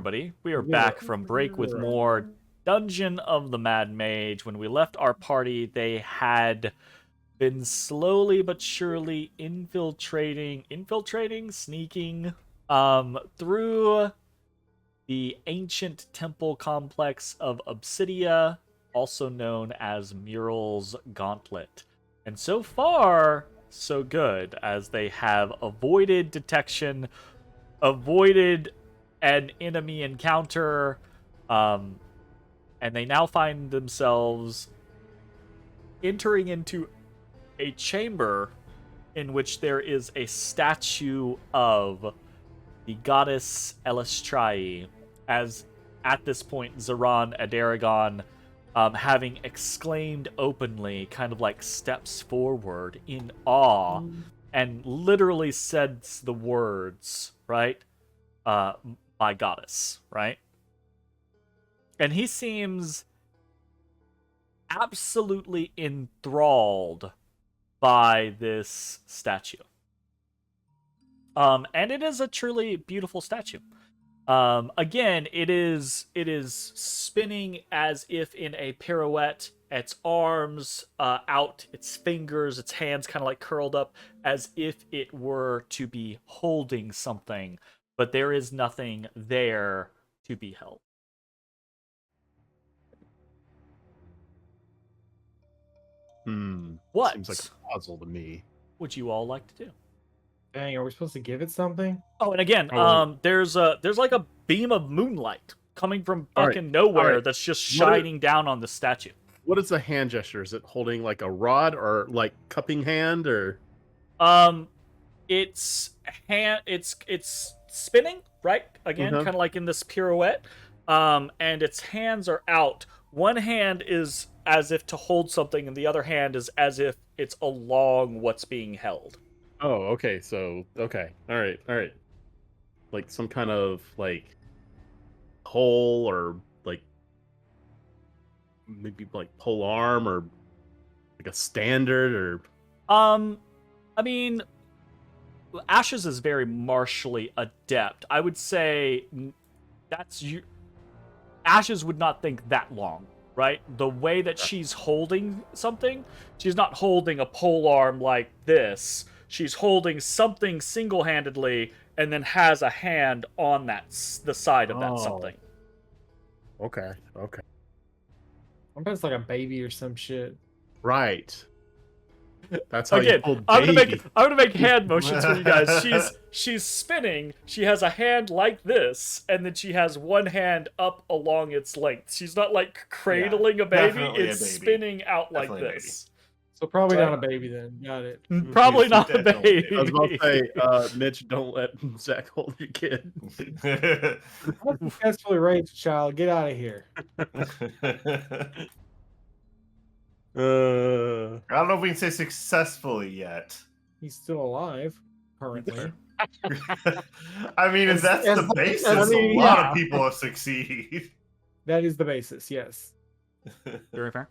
everybody. We are back from break with more Dungeon of the Mad Mage. When we left our party, they had been slowly but surely sneaking through the ancient temple complex of Obsidia, also known as Mural's Gauntlet. And so far, so good, as they have avoided detection, avoided an enemy encounter, and they now find themselves entering into a chamber in which there is a statue of the goddess Halaster, as at this point Zoran Adaragon, having exclaimed openly, kind of like steps forward in awe and literally says the words, right? My goddess, right? And he seems absolutely enthralled by this statue. And it is a truly beautiful statue. Again, it is spinning as if in a pirouette. Its arms out, its fingers, its hands kind of like curled up as if it were to be holding something, but there is nothing there to be held. What seems like a puzzle to me. Would you all like to do? Dang, are we supposed to give it something? Oh, and again, there's like a beam of moonlight coming from fucking nowhere that's just shining down on the statue. What is the hand gesture? Is it holding like a rod or like cupping hand or? It's spinning, right? Again, kind of like in this pirouette. And its hands are out. One hand is as if to hold something, and the other hand is as if it's along what's being held. Oh, okay. So, okay. All right. Like some kind of like pole or like maybe like pole arm or like a standard or. I mean, Ashes is very martially adept. I would say that's you. Ashes would not think that long, right? The way that she's holding something, she's not holding a pole arm like this. She's holding something single-handedly and then has a hand on the side of that something. Okay. I bet it's like a baby or some shit. Right. That's how again, you I'm gonna make hand motions for you guys. She's spinning. She has a hand like this, and then she has one hand up along its length. She's not like cradling a baby. It's spinning out like this. So probably not a baby then. Got it. Probably not a baby. I was about to say, Mitch, don't let Zach hold your kid. Successfully raised a child. Get out of here. I don't know if we can say successfully yet. He's still alive, currently. I mean, if that's the basis, a lot of people have succeeded. That is the basis, yes. Very fair.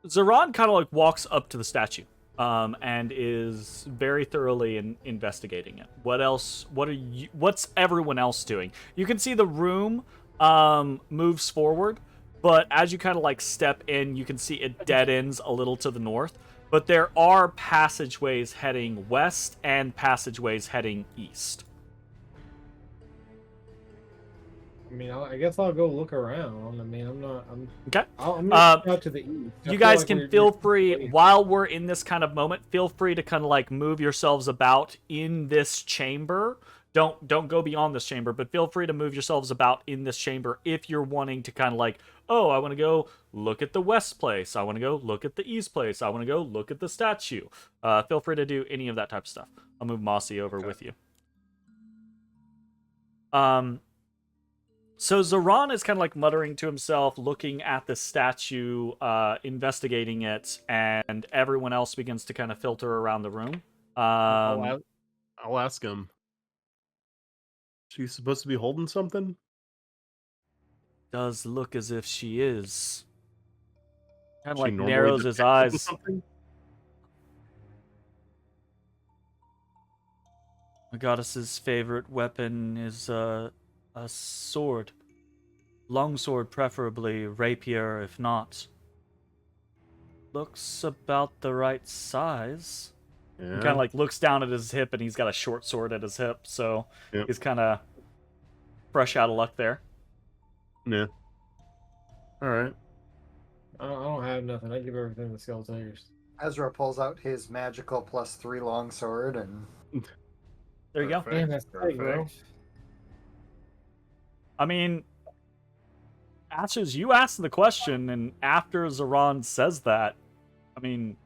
Zoran kind of like walks up to the statue, and is very thoroughly investigating it. What's everyone else doing? You can see the room moves forward, but as you kind of like step in, you can see it dead ends a little to the north, but there are passageways heading west and passageways heading east. I mean, I guess I'll go look around. I mean, I'm okay. I'm gonna go out to the east. You guys can feel free, while we're in this kind of moment, feel free to kind of like move yourselves about in this chamber. Don't go beyond this chamber, but feel free to move yourselves about in this chamber if you're wanting to kind of like, oh, I want to go look at the west place. I want to go look at the east place. I want to go look at the statue. Feel free to do any of that type of stuff. I'll move Mossy over with you. So Zoran is kind of like muttering to himself, looking at the statue, investigating it, and everyone else begins to kind of filter around the room. I'll ask him. She's supposed to be holding something? Does look as if she is. Kind of like narrows his eyes. The goddess's favorite weapon is a sword. Longsword, preferably. Rapier, if not. Looks about the right size. Yeah. He kind of like looks down at his hip, and he's got a short sword at his hip, so Yep. he's kind of fresh out of luck there. Yeah. All right. I don't have nothing. I give everything to Skeletors. Ezra pulls out his magical +3 longsword and There you go. Damn, that's tight, bro. I mean, Ashes, you asked the question, and after Zoran says that, I mean,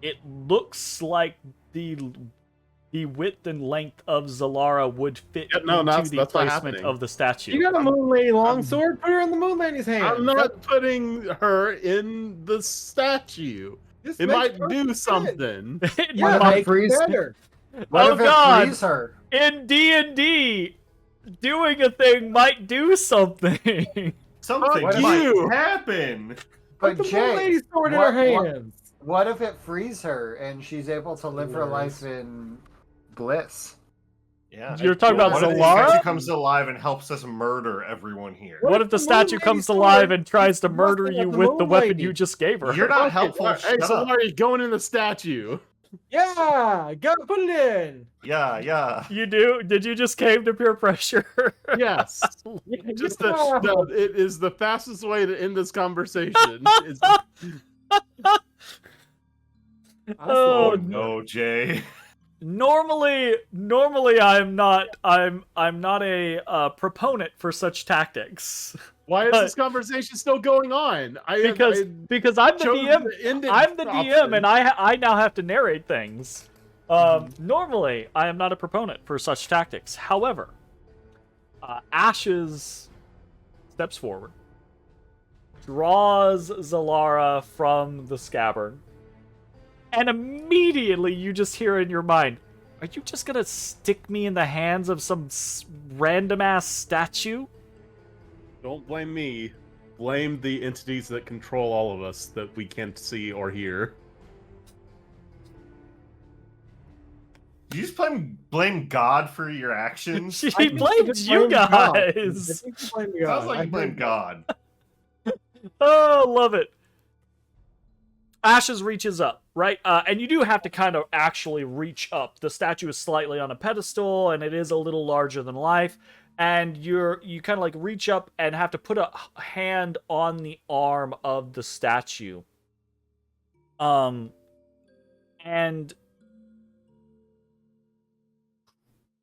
it looks like the width and length of Zalara would fit into the that's placement happening. of the statue. You got a Moon Lady longsword? Put her in the Moon Lady's hand. I'm not putting her in the statue. This It makes might perfect do sense. something. Yeah, might make it freeze- better. what Oh, if it God. frees her? In D&D, doing a thing might do something. Something Fuck might you. happen. Put But the Moon Lady Jay, sword in her hands. what if it frees her and she's able to live her life in bliss? Yeah. You're talking about What if the Zalara? statue comes alive and helps us murder everyone here? What if the the statue Moon comes Lady alive sword and tries to is murder busting you at the with the Moon weapon Lady? you just gave her? You're not Fuck it. helpful. Hey, Shut so up. are you going in the statue? Yeah, go put it in. Yeah. You do? Did you just cave to peer pressure? Yes. Just it is the fastest way to end this conversation. Is- Oh, Oh no, Jay. Normally I'm not a proponent for such tactics Why is But- this conversation still going on? because I'm the chose DM. to end it I'm the DM, option. and I now have to narrate things. Normally, I am not a proponent for such tactics. However, Ashes steps forward, draws Zalara from the scabbard, and immediately you just hear in your mind, "Are you just gonna stick me in the hands of some random ass statue?" Don't blame me. Blame the entities that control all of us that we can't see or hear. You just blame God for your actions? She I think blamed just you blame God. I guys. think you blame Sounds God. like you blame God. Oh, love it. Ashes reaches up, right? And you do have to kind of actually reach up. The statue is slightly on a pedestal, and it is a little larger than life. And you kind of like reach up and have to put a hand on the arm of the statue. And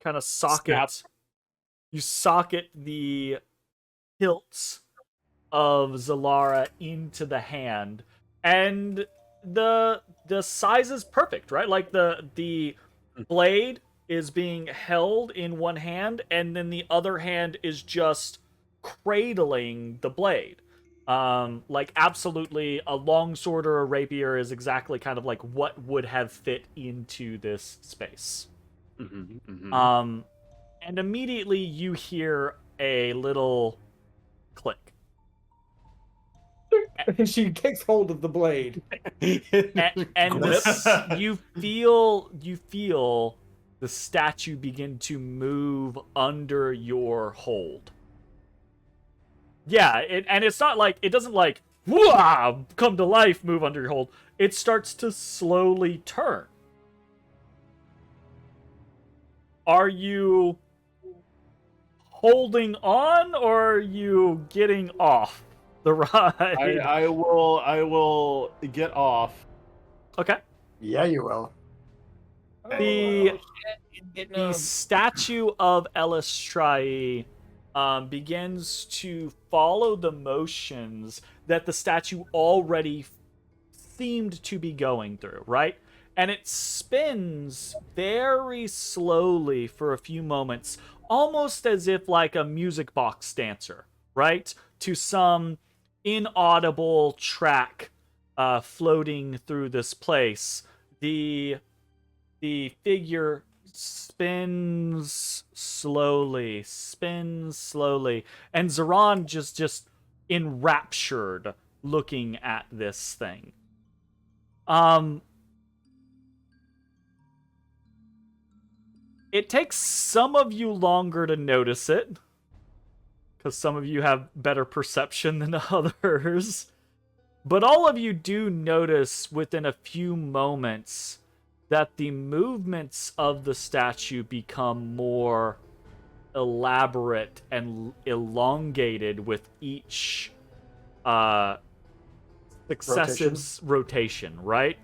kind of socket. You socket the hilts of Zalara into the hand, and the size is perfect, right? Like the blade is being held in one hand, and then the other hand is just cradling the blade. Like absolutely a longsword or a rapier is exactly kind of like what would have fit into this space. And immediately you hear a little click. And she takes hold of the blade. And this, you feel the statue begin to move under your hold. Yeah, and it's not like, it doesn't like, whoa, come to life, move under your hold. It starts to slowly turn. Are you holding on, or are you getting off the ride? I will get off. Okay. Yeah, you will. The statue of Elistrai begins to follow the motions that the statue already seemed to be going through, right? And it spins very slowly for a few moments, almost as if like a music box dancer, right? To some inaudible track floating through this place. The figure spins slowly, and Zoran just enraptured looking at this thing. It takes some of you longer to notice it, because some of you have better perception than others. But all of you do notice within a few moments that the movements of the statue become more elaborate and elongated with each successive rotation, right?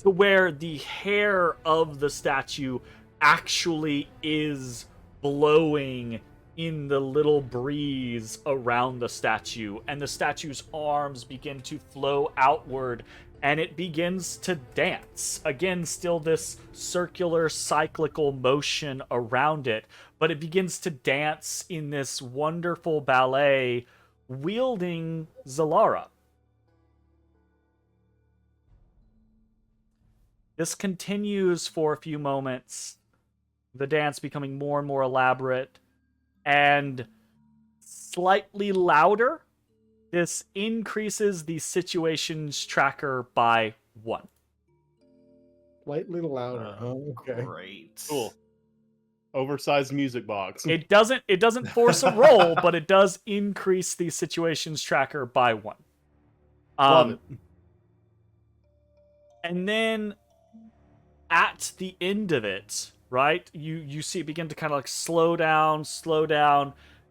To where the hair of the statue actually is blowing in the little breeze around the statue, and the statue's arms begin to flow outward, and it begins to dance. Again, still this circular, cyclical motion around it, but it begins to dance in this wonderful ballet, wielding Zalara. This continues for a few moments, the dance becoming more and more elaborate and slightly louder. This increases the situations tracker by 1. Slightly louder. Okay. Great. Cool. Oversized music box. It doesn't force a roll, but it does increase the situations tracker by 1. Love it. And then at the end of it, right, you see it begin to kind of like slow down,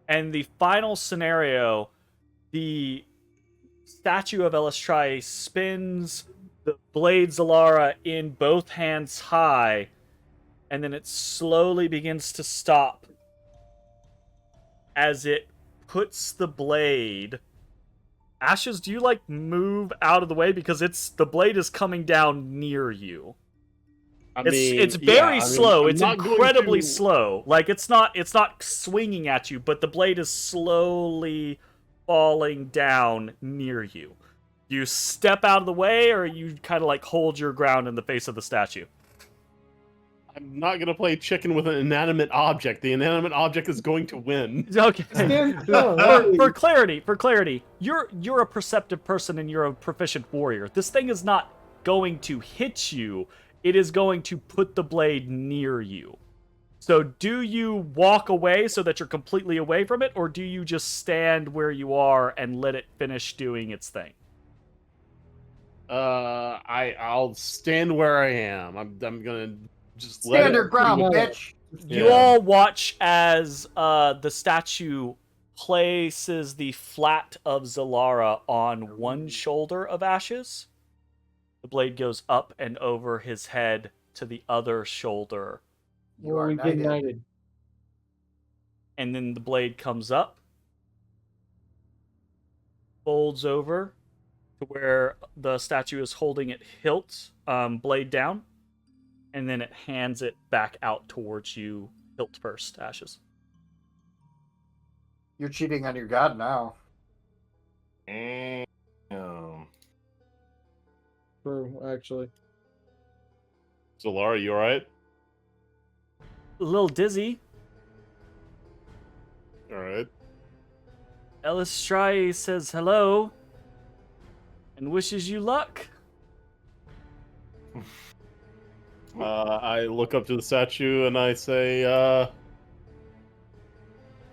and the final scenario, the statue of Halaster spins the blade Zalara in both hands high, and then it slowly begins to stop as it puts the blade. Ashes, do you like move out of the way, because the blade is coming down near you? It's very slow. It's incredibly slow. Like it's not swinging at you, but the blade is slowly falling down near you. You step out of the way, or you kind of like hold your ground in the face of the statue? I'm not gonna play chicken with an inanimate object. The inanimate object is going to win. Okay. for clarity, you're a perceptive person and you're a proficient warrior. This thing is not going to hit you. It is going to put the blade near you. So do you walk away so that you're completely away from it, or do you just stand where you are and let it finish doing its thing? I'll stand where I am. I'm gonna just stand your ground, bitch. You all watch as the statue places the flat of Zalara on one shoulder of Ashes. The blade goes up and over his head to the other shoulder. We get knighted. And then the blade comes up, folds over to where the statue is holding it hilt, blade down, and then it hands it back out towards you, hilt first, Ashes. You're cheating on your god now. True, actually. Zalara, you alright? A little dizzy. Alright. Halaster says hello and wishes you luck. I look up to the statue and I say,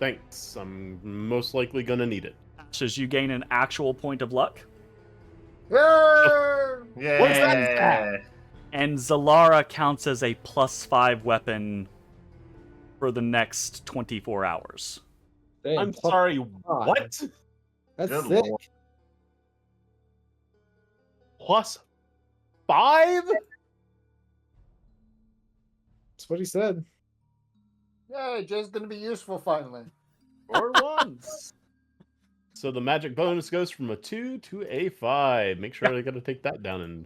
thanks. I'm most likely gonna need it. Ashes, you gain an actual point of luck. Yeah. What's that? And Zalara counts as a +5 weapon for the next 24 hours. Dang, I'm plus sorry, 5. what? That's Good sick. lord. +5? That's what he said. Yeah, Jay's gonna be useful finally. Or once. So the magic bonus goes from a 2 to a 5. Make sure I gotta take that down in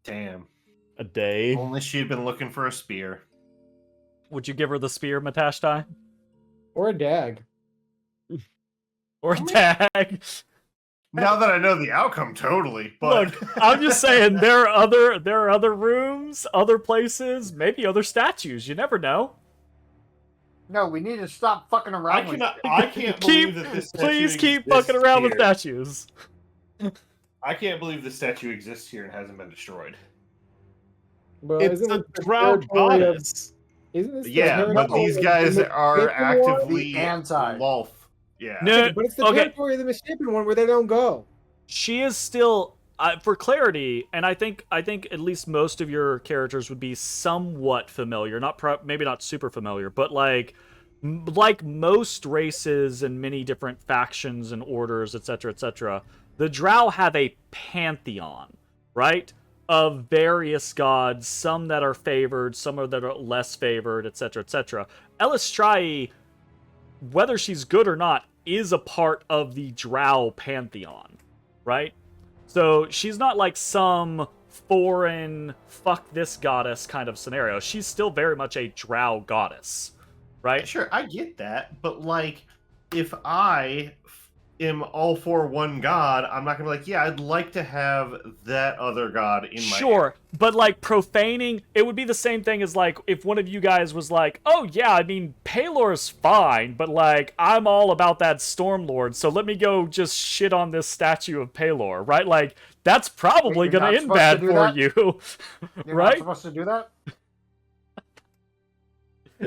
Damn. a day. Only she had been looking for a spear. Would you give her the spear, Matashtai? Or a dag. Or a tag? Now that I know the outcome, totally. But Look, I'm just saying there are other rooms, other places, maybe other statues. You never know. No, we need to stop fucking around. I can't believe that this statue Please keep exists fucking around with here. statues. I can't believe the statue exists here and hasn't been destroyed. Well, It's isn't a it the drow territory of? goddess. Isn't this the Yeah, but territory these of guys the are Misshapen one? actively The anti. Lolth. Yeah. No, But it's the okay. territory of the Misshapen one where they don't go. She is still for clarity, and I think at least most of your characters would be somewhat familiar, maybe not super familiar, but like most races and many different factions and orders, etc., etc. The Drow have a pantheon, right? Of various gods, some that are favored, some that are less favored, etc., etc. Elistrai, whether she's good or not, is a part of the Drow pantheon, right? So she's not like some foreign fuck this goddess kind of scenario. She's still very much a Drow goddess, right? Sure, I get that, but like, if I am all for one god, I'm not gonna be like, yeah, I'd like to have that other god in my. Sure, but like profaning, it would be the same thing as like if one of you guys was like, oh yeah, I mean, Paylor's fine, but like, I'm all about that Stormlord, so let me go just shit on this statue of Paylor, right? Like, that's probably Wait, you're gonna not end supposed bad to do for that? you, You're right? not supposed to do that?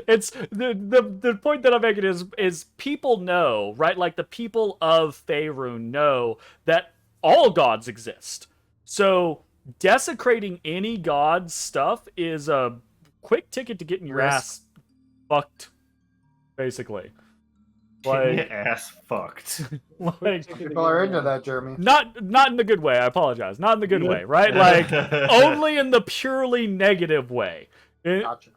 It's the point that I'm making is people know, right? Like the people of Faerun know that all gods exist. So desecrating any god's stuff is a quick ticket to getting your Risk. ass fucked, basically. Getting Like, your ass fucked. like People are into that, Jeremy. not in the good way. I apologize. Not in the good way, right? Like only in the purely negative way. Gotcha.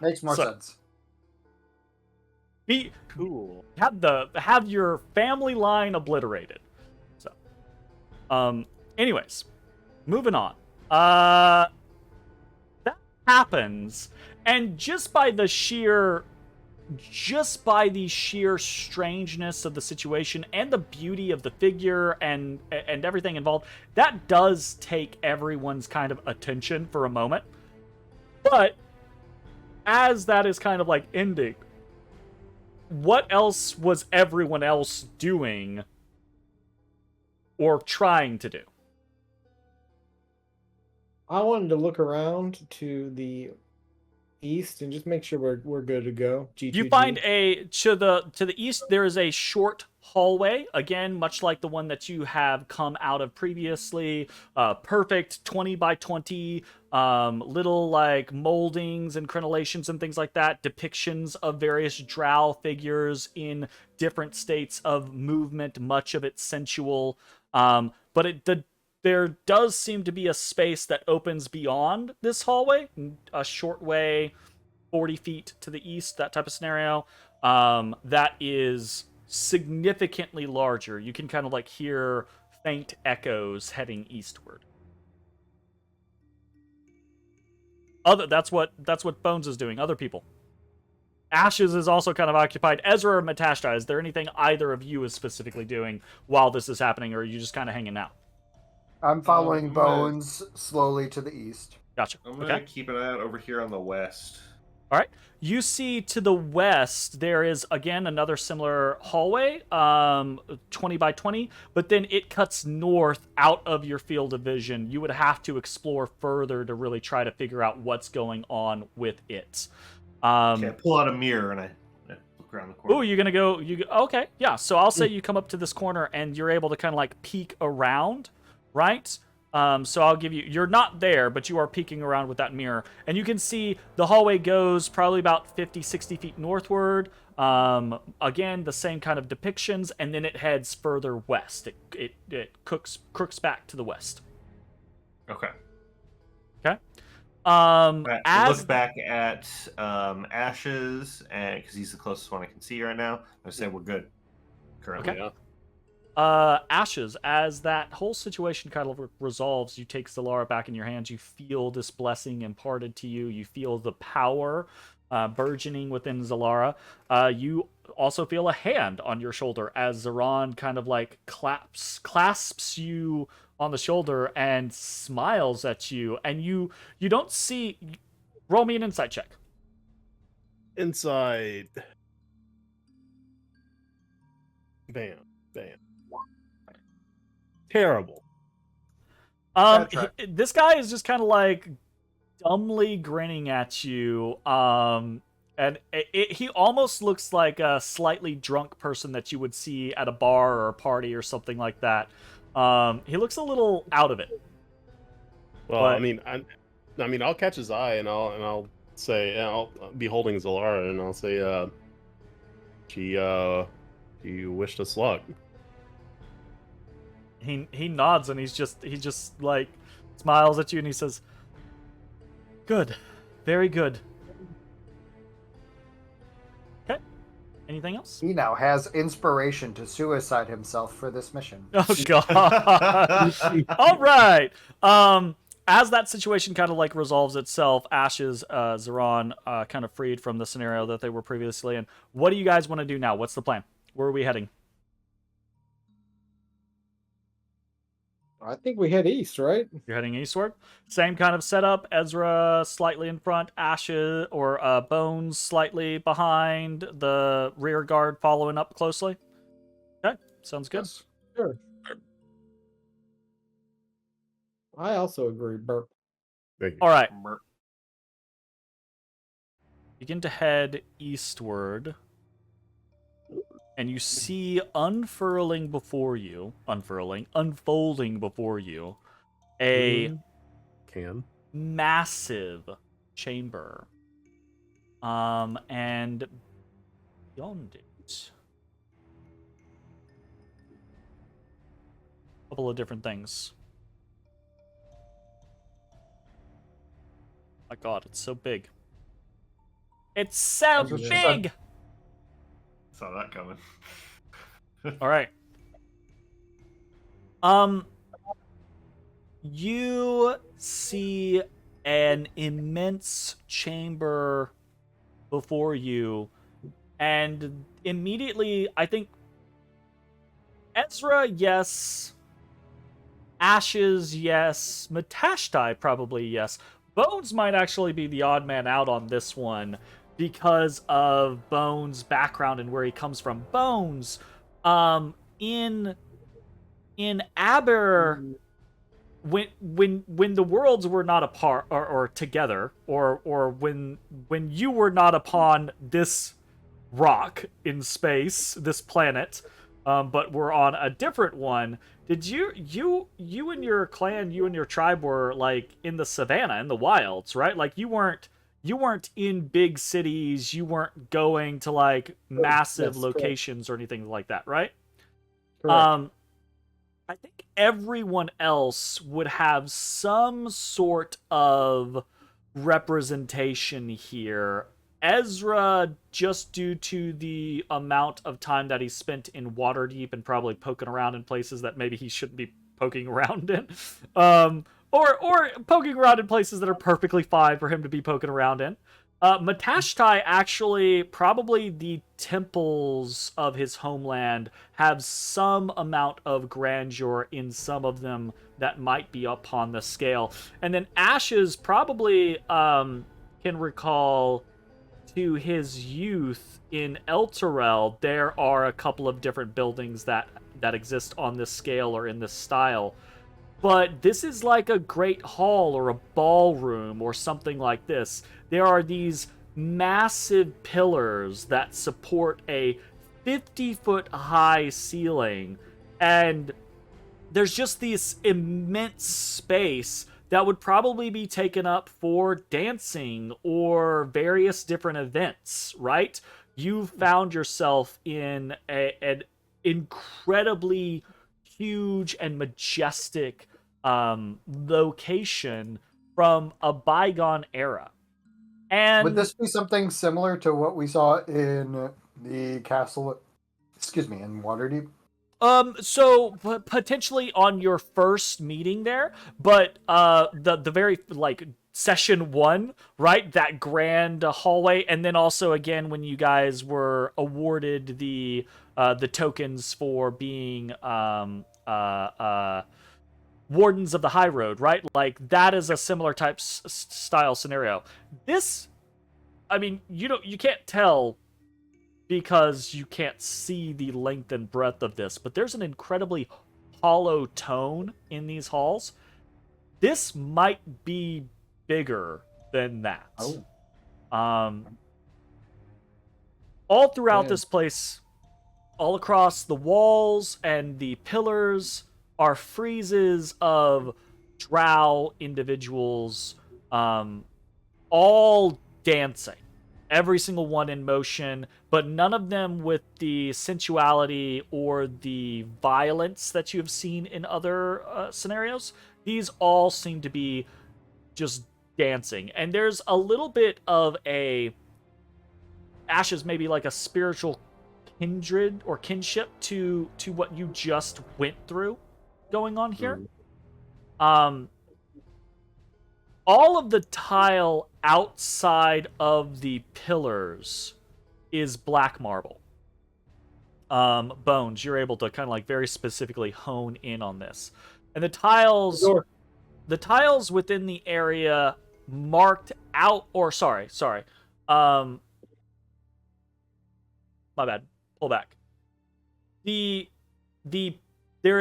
Makes more So- sense. Be Cool. have your family line obliterated. So, anyways, moving on. That happens, and just by the sheer strangeness of the situation and the beauty of the figure and everything involved, that does take everyone's kind of attention for a moment. But as that is kind of like ending, what else was everyone else doing or trying to do? I wanted to look around to the east and just make sure we're good to go. G2G. You find to the east there is a short hallway, again much like the one that you have come out of previously. Perfect 20 by 20, little like moldings and crenellations and things like that, depictions of various drow figures in different states of movement, much of it sensual. But there does seem to be a space that opens beyond this hallway, a short way, 40 feet to the east, that type of scenario, that is significantly larger. You can kind of like hear faint echoes heading eastward. That's what Bones is doing. Other people. Ashes is also kind of occupied. Ezrah or Matashtai, is there anything either of you is specifically doing while this is happening, or are you just kind of hanging out? I'm following I'm gonna- Bones slowly to the east. Gotcha. I'm gonna Okay. keep an eye out over here on the west. All right. You see to the west, there is, again, another similar hallway, 20 by 20, but then it cuts north out of your field of vision. You would have to explore further to really try to figure out what's going on with it. Okay, I pull out a mirror and I look around the corner. Oh, you're going to go... Okay, yeah. So I'll say you come up to this corner and you're able to kind of like peek around, right? So I'll give you... You're not there, but you are peeking around with that mirror. And you can see the hallway goes probably about 50, 60 feet northward. Again, the same kind of depictions, and then it heads further west. It crooks back to the west. Okay. Okay? I As... look back at Ashes, and because he's the closest one I can see right now, I say we're good currently. Okay. Ashes, as that whole situation kind of resolves, you take Zalara back in your hands. You feel this blessing imparted to you. You feel the power burgeoning within Zalara. You also feel a hand on your shoulder as Zaran kind of like clasps you on the shoulder and smiles at you. And you don't see... Roll me an insight check. Inside. Bam. Terrible. Bad track. This guy is just kind of like dumbly grinning at you. And he almost looks like a slightly drunk person that you would see at a bar or a party or something like that. He looks a little out of it. Well, But- I mean, I'll catch his eye and I'll say, and I'll be holding Zalara and I'll say, she wished us luck. He nods and he just like smiles at you and he says, "Good, very good." Okay. Anything else? He now has inspiration to suicide himself for this mission. Oh god. All right. As that situation kind of like resolves itself, Ashes, Zeron, kind of freed from the scenario that they were previously in. What do you guys want to do now? What's the plan? Where are we heading? I think we head east, right? You're heading eastward. Same kind of setup. Ezra slightly in front, Ashes or Bones slightly behind, the rear guard following up closely. Okay, sounds good. Yes. Sure. I also agree, Burp. Thank you. All right. Begin to head eastward, and you see unfolding before you, a Can. massive chamber. And beyond it, a couple of different things. My god, it's so big. It's so That's what she big! Saw that coming. All right. You see an immense chamber before you, and immediately, I think Ezra, yes. Ashes, yes. Matashtai, probably yes. Bones might actually be the odd man out on this one because of Bones' background and where he comes from. Bones, in Aber, when the worlds were not apart or together, or when you were not upon this rock in space, this planet, but were on a different one. Did you and your clan, you and your tribe were like in the savannah, in the wilds, right? Like you weren't in big cities, you weren't going to like massive That's locations or anything like that, right? Correct. I think everyone else would have some sort of representation here. Ezra, just due to the amount of time that he spent in Waterdeep and probably poking around in places that maybe he shouldn't be poking around in, or poking around in places that are perfectly fine for him to be poking around in. Matashtai, actually, probably the temples of his homeland have some amount of grandeur in some of them that might be upon the scale. And then Ashes probably can recall to his youth in Elturel, there are a couple of different buildings that exist on this scale or in this style. But this is like a great hall or a ballroom or something like this. There are these massive pillars that support a 50-foot high ceiling, and there's just this immense space that would probably be taken up for dancing or various different events, right? You found yourself in an incredibly huge and majestic location from a bygone era. And Would this be something similar to what we saw in the castle, in Waterdeep? So potentially on your first meeting there, but the very like session 1, right? That grand hallway, and then also again when you guys were awarded the tokens for being wardens of the high road, right? Like that is a similar type style scenario. This, I mean, you can't tell because you can't see the length and breadth of this, but there's an incredibly hollow tone in these halls. This might be bigger than that. Oh. All throughout Man. this place, all across the walls and the pillars, are friezes of drow individuals, all dancing. Every single one in motion, but none of them with the sensuality or the violence that you have seen in other scenarios. These all seem to be just dancing. And there's a little bit of a... Ashes maybe like a spiritual kindred or kinship to what you just went through going on here. All of the tile outside of the pillars is black marble. Bones, you're able to kind of like very specifically hone in on this. And the tiles within the area marked out, or sorry. My bad. Pull back. There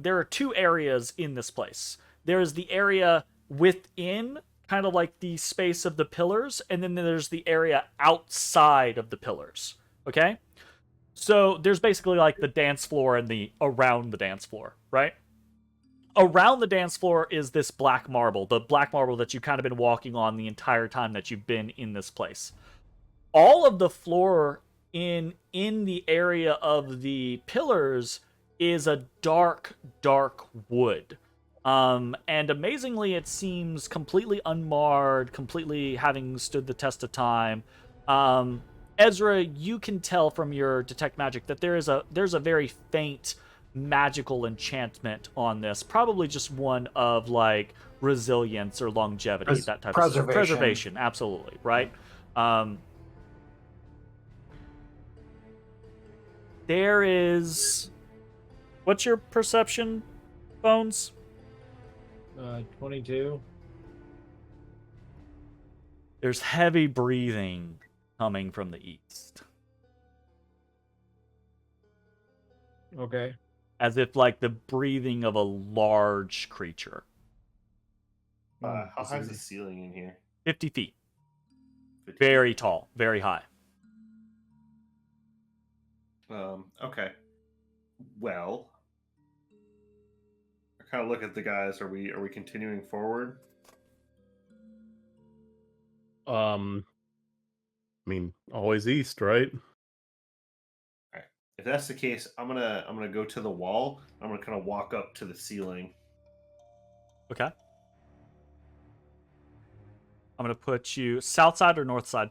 are two areas in this place. There is the area within kind of like the space of the pillars, and then there's the area outside of the pillars. Okay? So there's basically like the dance floor and the around the dance floor, right? Around the dance floor is this black marble, the black marble that you've kind of been walking on the entire time that you've been in this place. All of the floor in the area of the pillars is a dark wood. And amazingly, it seems completely unmarred, completely having stood the test of time. Ezrah, you can tell from your detect magic that there's a very faint magical enchantment on this. Probably just one of like resilience or longevity, that type of stuff. Preservation, absolutely, right? There is... What's your perception, Bones? 22. There's heavy breathing coming from the east. Okay. As if like the breathing of a large creature. How high is the ceiling in here? 50 feet. 50. Very tall. Very high. Okay. Well, I kind of look at the guys. Are we continuing forward? I mean, always east, right? If that's the case, I'm gonna go to the wall. I'm gonna kind of walk up to the ceiling. Okay. I'm going to put you south side or north side?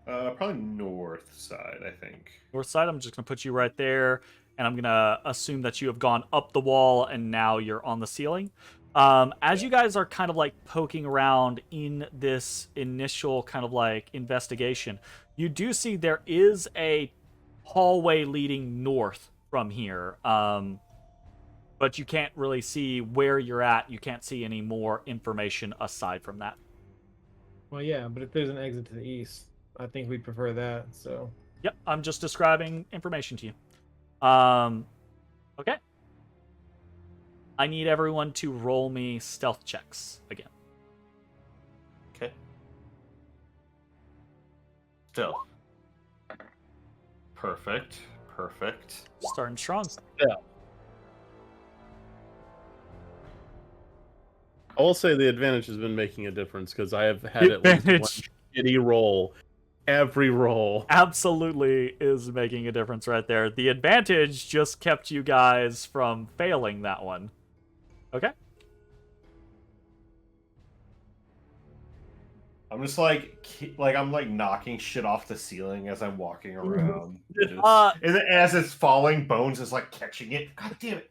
Probably north side, I think. North side, I'm just going to put you right there, and I'm going to assume that you have gone up the wall and now you're on the ceiling. As you guys are kind of like poking around in this initial kind of like investigation, you do see there is a hallway leading north from here. But you can't really see where you're at. You can't see any more information aside from that. Well, yeah, but if there's an exit to the east, I think we'd prefer that, so... Yep, I'm just describing information to you. Okay. I need everyone to roll me stealth checks again. Okay. Still. Perfect. Starting strong. I will say the advantage has been making a difference because I have had at least one shitty roll. Every roll. Absolutely is making a difference right there. The advantage just kept you guys from failing that one. Okay. I'm just like I'm like knocking shit off the ceiling as I'm walking around. And then as it's falling, Bones is like catching it. God damn it.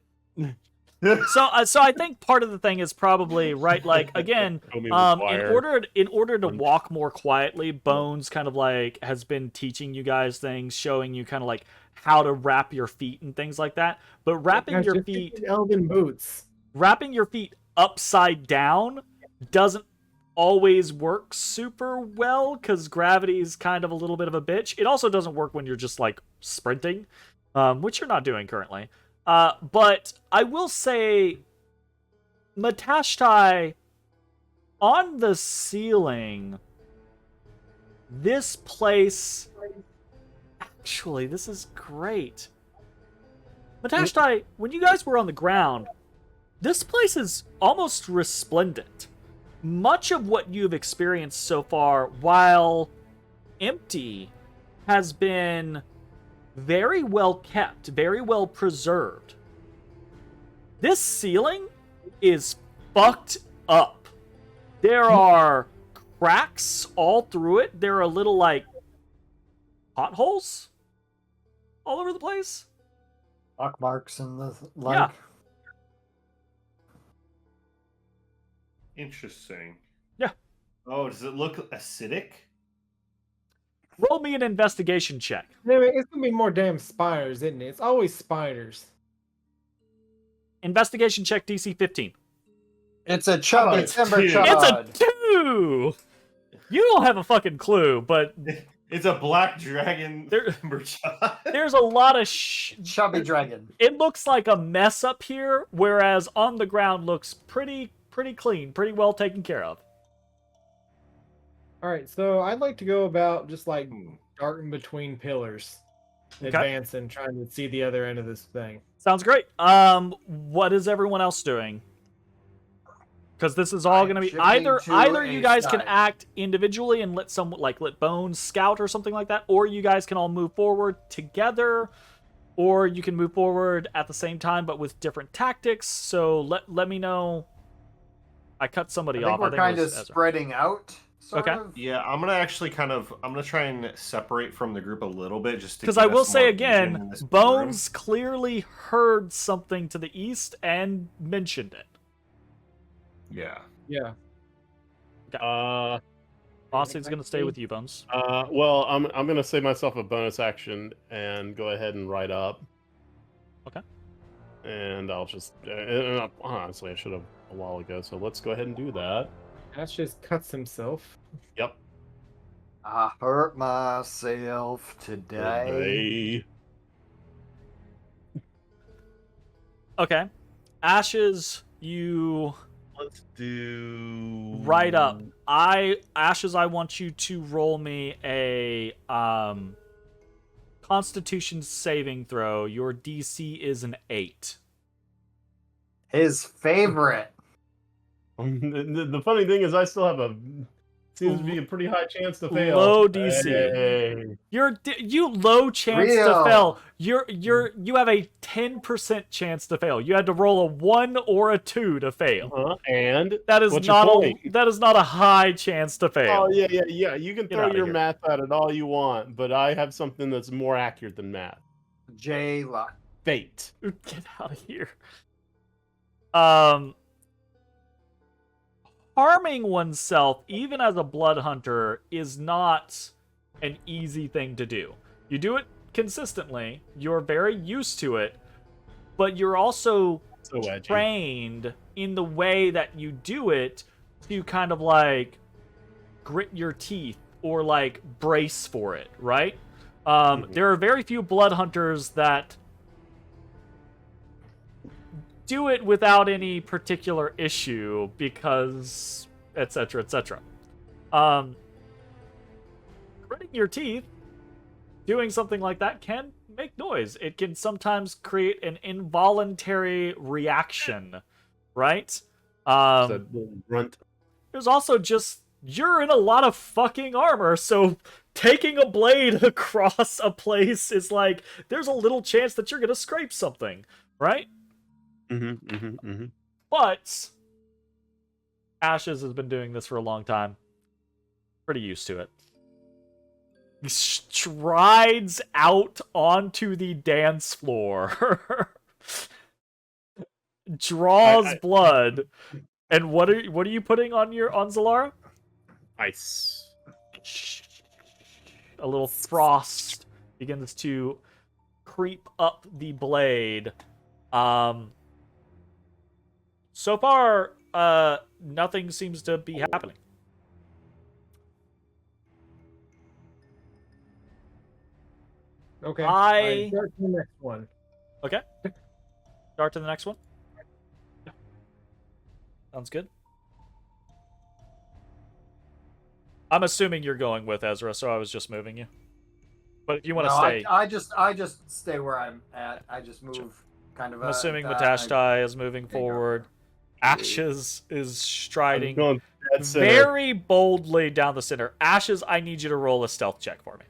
So I think part of the thing is probably right. Like again, in order to walk more quietly, Bones kind of like has been teaching you guys things, showing you kind of like how to wrap your feet and things like that. But wrapping your feet, elven boots, wrapping your feet upside down doesn't always work super well because gravity is kind of a little bit of a bitch. It also doesn't work when you're just like sprinting, which you're not doing currently. But I will say, Matashtai, on the ceiling, this place... Actually, this is great. Matashtai, when you guys were on the ground, this place is almost resplendent. Much of what you've experienced so far, while empty, has been very well kept, very well preserved. This ceiling is fucked up. There are cracks all through it. There are little, like, potholes all over the place. Pock marks and the like. Yeah. Interesting. Yeah. Oh, does it look acidic? Roll me an investigation check. Anyway, it's gonna be more damn spiders, isn't it? It's always spiders. Investigation check DC 15. It's a chubby it's timber two. chud. It's a 2! You don't have a fucking clue, but It's a black dragon. There- Timberchod. there's a lot of Chubby dragon. It looks like a mess up here, whereas on the ground looks pretty clean, pretty well taken care of. All right, so I'd like to go about just like darting between pillars, advancing, trying to see the other end of this thing. Sounds great. What is everyone else doing? Because this is all I'm going to be shifting either to you a guys can side. act individually and let Bones scout or something like that, or you guys can all move forward together, or you can move forward at the same time but with different tactics. So let me know. I cut somebody I think off. we're I think kind it of was Ezra. spreading out. Sort Okay. of. Yeah, I'm gonna try and separate from the group a little bit just to. Because give I will us more say vision in again, this Bones clearly heard something to the east and mentioned it. room. Yeah. Yeah. Austin's going to stay with you, Bones. Well, I'm gonna save myself a bonus action and go ahead and ride up. Okay. And I'll just honestly, I should have a while ago. So let's go ahead and do that. Ash just cuts himself. Yep. I hurt myself today. Okay. Ashes, you Let's do right up. Ashes, I want you to roll me a Constitution saving throw. Your DC is an 8. His favorite. The funny thing is, I still have seems to be a pretty high chance to fail. Low DC. Hey. You low chance to Real. fail. You have a 10% chance to fail. You had to roll a 1 or a 2 to fail. And That is what's your not point? that is not a high chance to fail. Oh yeah. You can Get throw outta your here. math at it all you want, but I have something that's more accurate than math. J Luck. Fate. Get out of here. Harming oneself, even as a blood hunter, is not an easy thing to do. You do it consistently, you're very used to it, but you're also So edgy. trained in the way that you do it to kind of like grit your teeth or like brace for it, right? There are very few blood hunters that do it without any particular issue because etc. Gritting your teeth, doing something like that can make noise. It can sometimes create an involuntary reaction, right? That little grunt. There's also just, you're in a lot of fucking armor, so taking a blade across a place is like, there's a little chance that you're gonna scrape something, right? But Ashes has been doing this for a long time. Pretty used to it. He strides out onto the dance floor. Draws blood. And what are you putting on Zalara? Ice. A little frost begins to creep up the blade. So far, nothing seems to be happening. Okay. I- Start to the next one. Okay. Start to the next one. Sounds good. I'm assuming you're going with Ezra, so I was just moving you. But if you want to No, stay, I just stay where I'm at. I just move kind of. I'm assuming that. Matashtai is moving Okay, go. forward. Ashes is I'm striding going dead center. very boldly down the center. Ashes, I need you to roll a stealth check for me.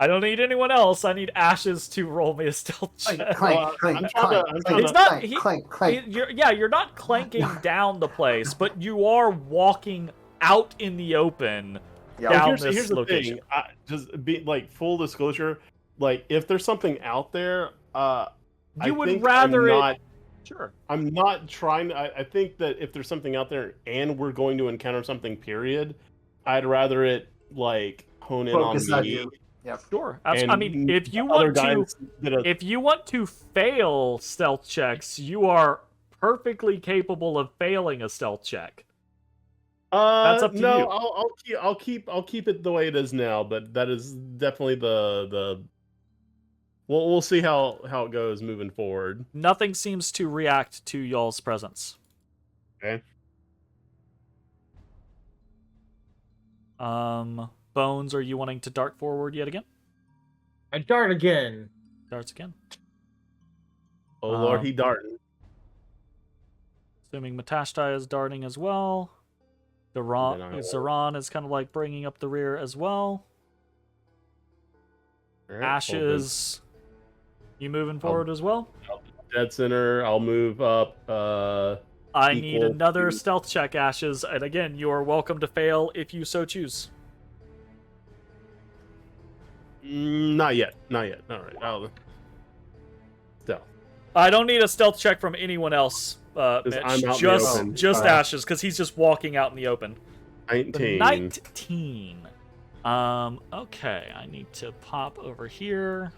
I don't need anyone else. I need Ashes to roll me a stealth check. Clank, clank, I'm clank, trying to- clank, I'm clank, It's not- clank, clank, clank. You're not clanking down the place, but you are walking out in the open. Yeah. Down here's this the location. thing. Just be like full disclosure. Like if there's something out there, I would think rather I'm it- not, Sure. I'm not trying. I think that if there's something out there and we're going to encounter something, period, I'd rather it like hone in Focus on on me. you. Yep. Sure. And I mean, if you other want to, guys that are- if you want to fail stealth checks, you are perfectly capable of failing a stealth check. That's up to no, you. I'll keep it the way it is now. But that is definitely the. We'll see how it goes moving forward. Nothing seems to react to y'all's presence. Okay. Bones, are you wanting to dart forward yet again? I dart again. Darts again. Oh Lord, Um, he darting. Assuming Matashtai is darting as well. Zaran is kind of like bringing up the rear as well. All right, Ashes, you moving forward as well? dead center. I'll move up. I need equal another to- stealth check, Ashes, and again, you are welcome to fail if you so choose. Not yet. All right. Still. I don't need a stealth check from anyone else, Mitch. I'm out in the Just open. Ashes, because he's just walking out in the open. 19. 19. Okay, I need to pop over here.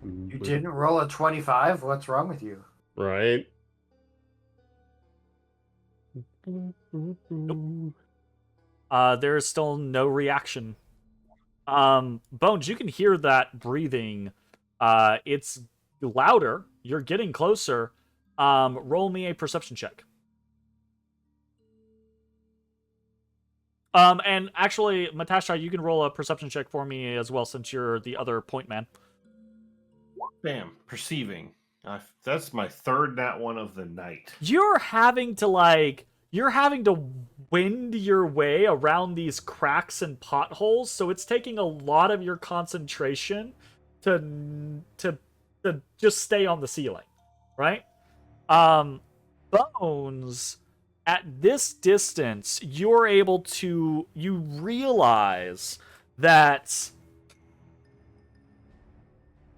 You didn't roll a 25? What's wrong with you? Right. There is still no reaction. Bones, you can hear that breathing. It's louder. You're getting closer. Roll me a perception check. And actually, Matashtai, you can roll a perception check for me as well, since you're the other point man. Bam, perceiving. That's my third nat one of the night. You're having to wind your way around these cracks and potholes, so it's taking a lot of your concentration to just stay on the ceiling, right? Bones, at this distance, you realize that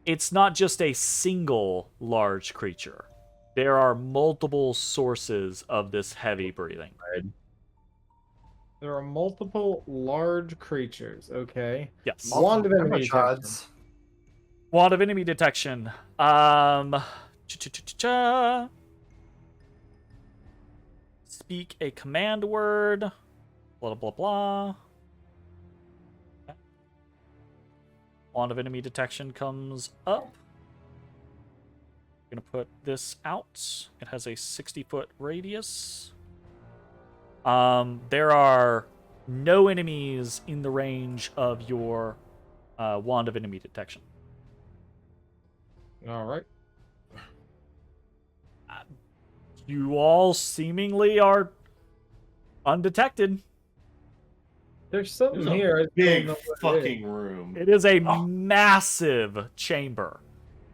it's not just a single large creature. There are multiple sources of this heavy breathing. There are multiple large creatures. Okay. Yes. Wand of enemy detection. Chards. Wand of enemy detection. Speak a command word. Blah blah blah. Wand of enemy detection comes up. I'm gonna put this out. It has a 60-foot radius. There are no enemies in the range of your wand of enemy detection. All right. You all seemingly are undetected. There's something There's a here. I don't big know what it is. fucking room. It is a massive chamber.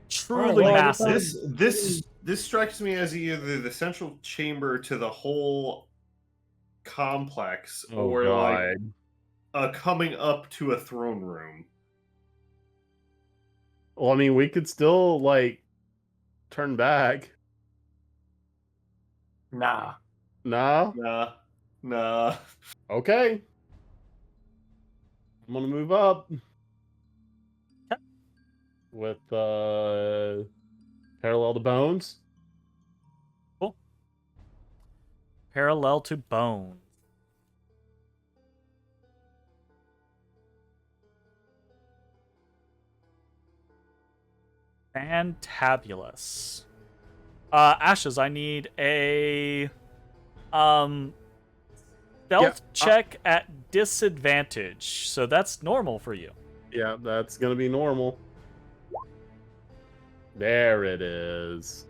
Truly well, massive. This strikes me as either the central chamber to the whole complex, Oh, or God. like coming up to a throne room. Well, I mean, we could still like turn back. Nah. No? Nah. Okay. I'm gonna move up. With parallel to Bones. Parallel to Bones. Fantabulous. Ashes, I need a stealth check at disadvantage. So that's normal for you. Yeah, that's gonna be normal. There it is.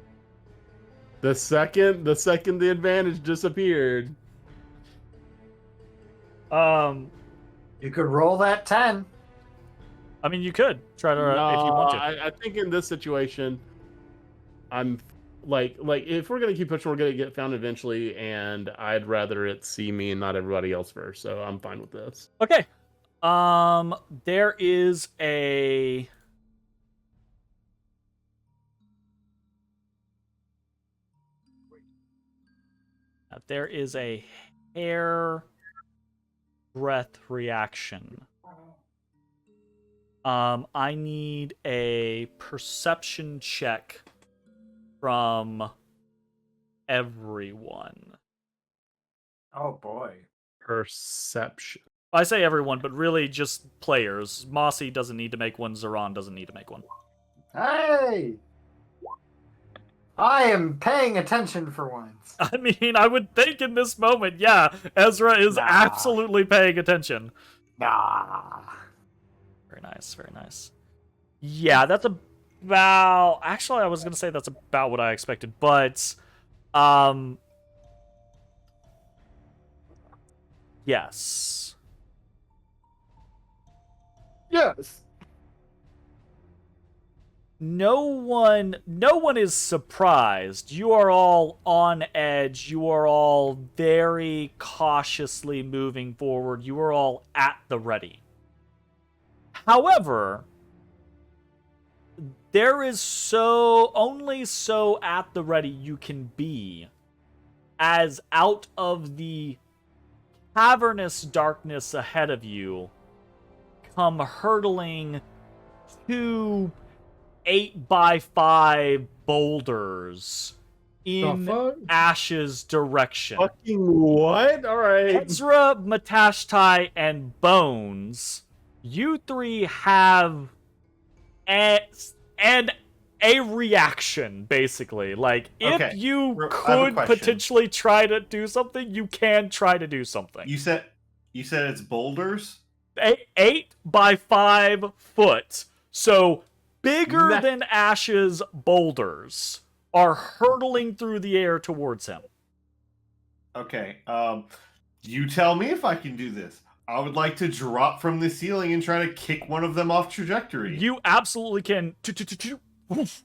The second the advantage disappeared. You could roll that 10. I mean, you could try to if you want to. I think in this situation, I'm like if we're gonna keep pushing, we're gonna get found eventually, and I'd rather it see me and not everybody else first. So I'm fine with this. Okay. There is a. There is a hair breath reaction. I need a perception check from everyone. Oh boy. Perception. I say everyone, but really just players. Mossy doesn't need to make one. Zoran doesn't need to make one. Hey! I am paying attention for once. I mean, I would think in this moment, yeah, Ezra is absolutely paying attention. Nah. Very nice, very nice. Yeah, that's about... Actually, I was going to say that's about what I expected, but... Yes. Yes. No one is surprised. You are all on edge. You are all very cautiously moving forward. You are all at the ready. However, there is only so at the ready you can be, as out of the cavernous darkness ahead of you come hurtling two 8x5 boulders in Ash's direction. Fucking what? All right. Ezra, Matashtai, and Bones, you three have a reaction, basically. Like, if you could potentially try to do something, you can try to do something. You said it's boulders? 8x5 foot. So bigger than Ash's boulders are hurtling through the air towards him. Okay. You tell me if I can do this. I would like to drop from the ceiling and try to kick one of them off trajectory. You absolutely can.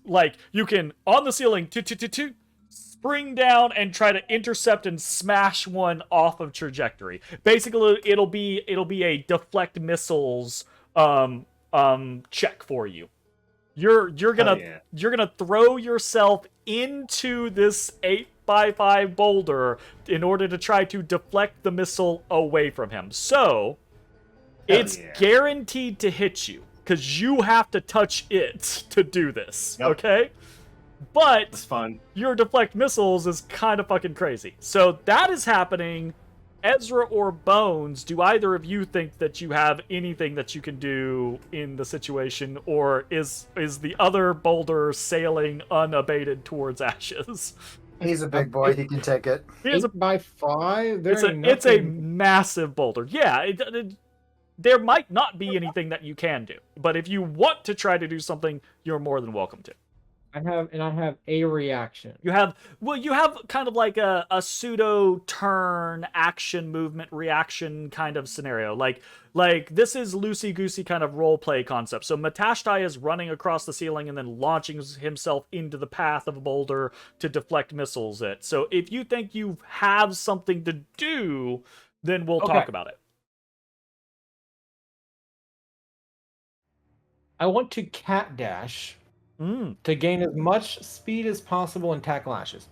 Like, you can, on the ceiling, spring down and try to intercept and smash one off of trajectory. Basically, it'll be a deflect missiles check for you. You're gonna throw yourself into this 8x5 boulder in order to try to deflect the missile away from him. So it's guaranteed to hit you because you have to touch it to do this. Yep. Okay, but it's fun. Your deflect missiles is kind of fucking crazy. So that is happening. Ezra or Bones, do either of you think that you have anything that you can do in the situation, or is the other boulder sailing unabated towards Ashes? He's a big boy. He can take it. 8x5? It's a massive boulder. Yeah, there might not be anything that you can do, but if you want to try to do something, you're more than welcome to. I have a reaction. You have kind of like a pseudo turn action movement reaction kind of scenario. Like this is loosey-goosey kind of role play concept. So Matashtai is running across the ceiling and then launching himself into the path of a boulder to deflect missiles at. So if you think you have something to do, then we'll talk about it. I want to cat dash to gain as much speed as possible and tackle Ashes.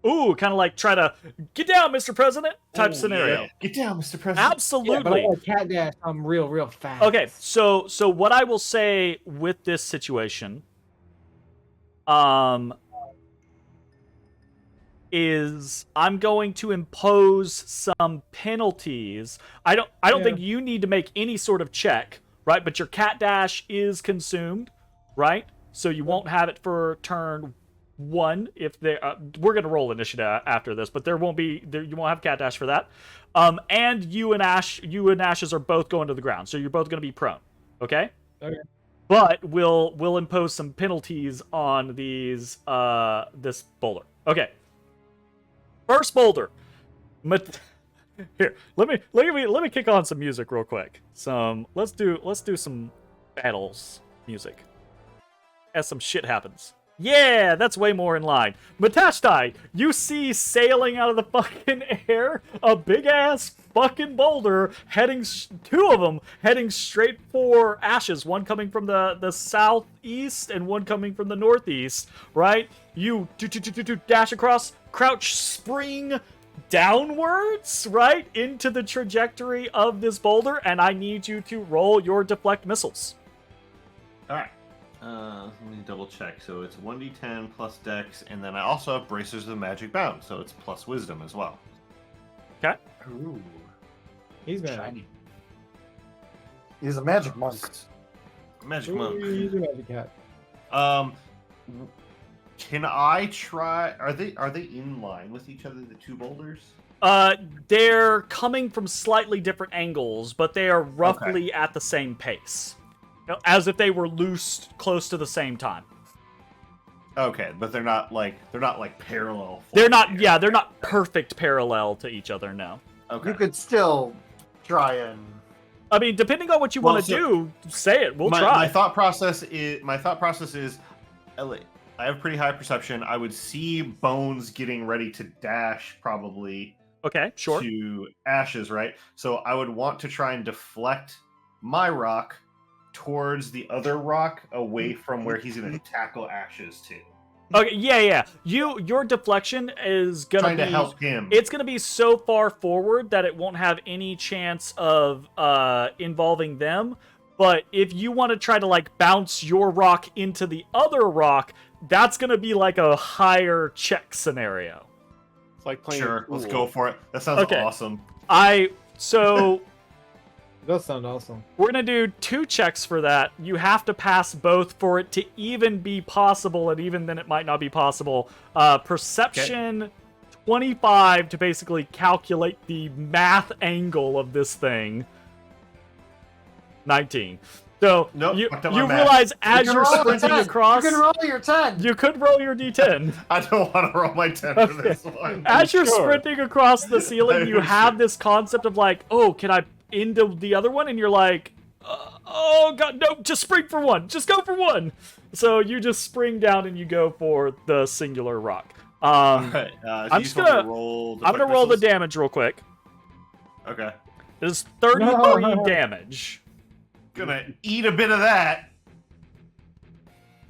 Ooh, kind of like try to get down, Mr. President type scenario. Yeah. Get down, Mr. President. Absolutely. Yeah, but I want to cat dash. I'm real fast. Okay, so what I will say with this situation, is I'm going to impose some penalties. I don't think you need to make any sort of check, right? But your cat dash is consumed, right? So you won't have it for turn one if they. We're gonna roll initiative after this, but there won't be. You won't have cat dash for that. And you and Ashes are both going to the ground, so you're both gonna be prone. Okay. Okay. But we'll impose some penalties on these this boulder. Okay. First boulder. Here, let me kick on some music real quick. Let's do some battles music. As some shit happens. Yeah, that's way more in line. Matashtai, you see sailing out of the fucking air a big ass fucking boulder heading, two of them heading straight for Ashes. One coming from the southeast and one coming from the northeast. Right? You dash across, crouch, spring downwards, right, into the trajectory of this boulder, and I need you to roll your deflect missiles. All right. Let me double check. So it's 1d10 plus dex, and then I also have bracers of magic bound, so it's plus wisdom as well. Okay. Ooh, He's mad. shiny. He's a magic monk. Magic Ooh, monk. he's a magic cat. Can I try? Are they in line with each other, the two boulders? They're coming from slightly different angles, but they are roughly at the same pace. You know, as if they were loose close to the same time. Okay, but they're not like parallel. They're not, flying yeah, they're not perfect parallel to each other, no. Okay. You could still try and. I mean, depending on what you Well, want to so- do, say it. We'll my, try. My thought process is, I have pretty high perception. I would see Bones getting ready to dash probably Okay, sure. to Ashes, right? So I would want to try and deflect my rock towards the other rock away from where he's going to tackle Ashes to. Okay, yeah. Your deflection is gonna Trying be to help him. It's gonna be so far forward that it won't have any chance of involving them. But if you want to try to like bounce your rock into the other rock, that's gonna be like a higher check scenario. It's like playing. Sure, let's pool. go for it. That sounds Okay. awesome. So It does sound awesome. we're gonna do 2 checks for that. You have to pass both for it to even be possible, and even then it might not be possible. Perception 25 to basically calculate the math angle of this thing. 19. So Nope, you fucked up my you math. realize as You you're can roll your sprinting 10. across, You can roll your 10. you could roll your d10. I don't want to roll my 10 for this one. As you're Sure. sprinting across the ceiling, you have this concept of like, oh, can I into the other one? And you're like, oh god, no, just spring for one. Just go for one. So you just spring down and you go for the singular rock. Alright, so I'm you just want me to gonna- roll I'm gonna roll the damage real quick. Okay. It's 33 No. damage. Gonna eat a bit of that.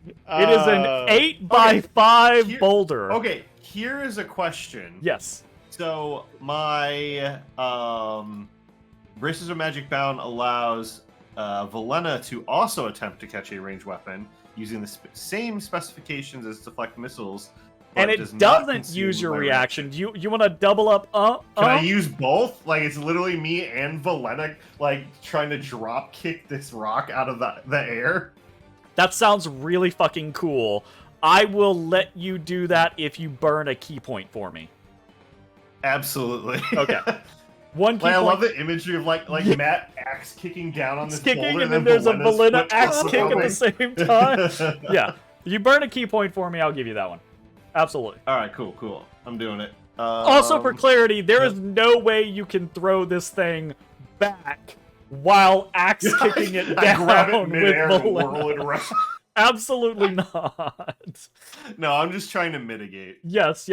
It is an 8 by 5 here- boulder. Okay, here is a question. Yes. So my Braces of Magic Bound allows Velena to also attempt to catch a ranged weapon using the same specifications as deflect missiles. but And it does not doesn't consume use your my reaction. You want to double up? Can I use both? Like it's literally me and Velena like trying to drop kick this rock out of the air. That sounds really fucking cool. I will let you do that if you burn a key point for me. Absolutely. Okay. One key Like, I point. love the imagery of like Matt axe kicking down on It's this kicking, boulder, and then there's a Velena's Velena foot axe goes kick at the away. same time. Yeah. You burn a key point for me, I'll give you that one. Absolutely. All right, cool. I'm doing it. Also, for clarity, there is no way you can throw this thing back while axe kicking it I grab it down with midair and whirl Velena. it around. Absolutely not. No, I'm just trying to mitigate. Yes.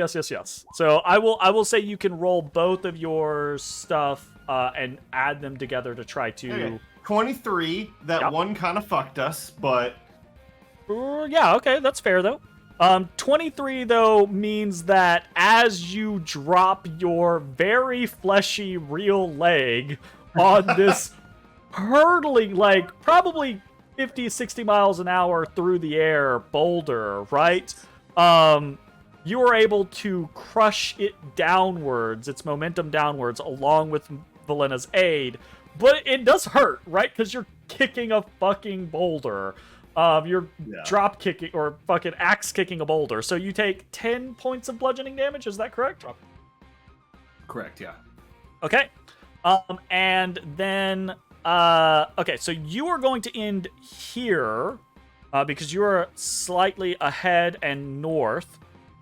So I will say you can roll both of your stuff and add them together to try to. Okay. 23. That Yep. one kind of fucked us, but Yeah, okay, that's fair though. 23 though means that as you drop your very fleshy real leg on this hurtling, like probably 50, 60 miles an hour through the air boulder, right? You are able to crush it downwards, its momentum downwards, along with Velena's aid. But it does hurt, right? Because you're kicking a fucking boulder. You're Yeah. drop kicking or fucking axe kicking a boulder. So you take 10 points of bludgeoning damage. Is that correct? Correct. Yeah. Okay. And then okay, so you are going to end here because you are slightly ahead and north.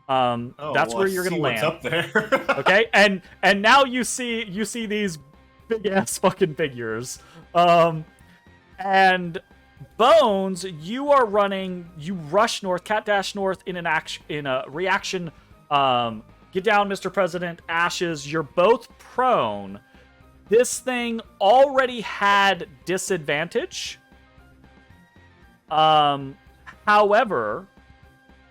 That's where you're gonna land. What's up there? Okay, and now you see these big ass fucking figures. And Bones, you are running. You rush north, cat dash north in a reaction. Get down, Mr. President. Ashes, you're both prone. This thing already had disadvantage. However,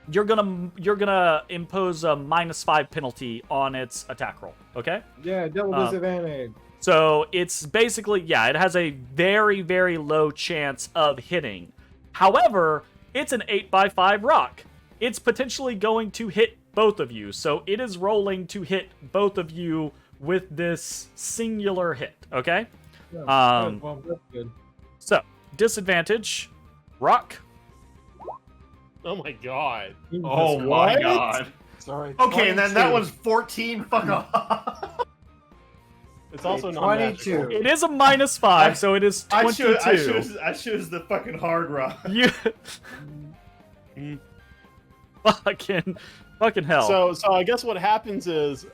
you're gonna impose a -5 penalty on its attack roll. Okay? Yeah, double disadvantage. So it's basically, yeah, it has a very, very low chance of hitting. However, it's an 8x5 rock. It's potentially going to hit both of you. So it is rolling to hit both of you with this singular hit, okay? Yeah, well, that's good. So, disadvantage, rock. Oh my god. Oh my god. Sorry. Okay, and then that 22. was 14. Fuck off. It's also not 22. magical. It is a -5, so it is 22. I choose the fucking hard rock. You... Fucking hell. So I guess what happens is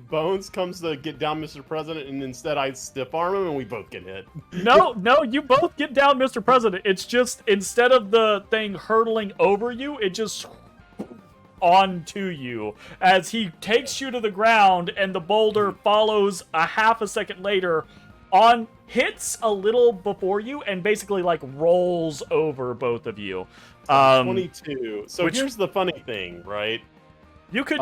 Bones comes to get down Mr. President, and instead I stiff arm him, and we both get hit. No, you both get down, Mr. President. It's just, instead of the thing hurtling over you, it just onto you as he takes you to the ground, and the boulder follows a half a second later hits a little before you and basically like rolls over both of you. 22. So which- here's the funny thing, right? You could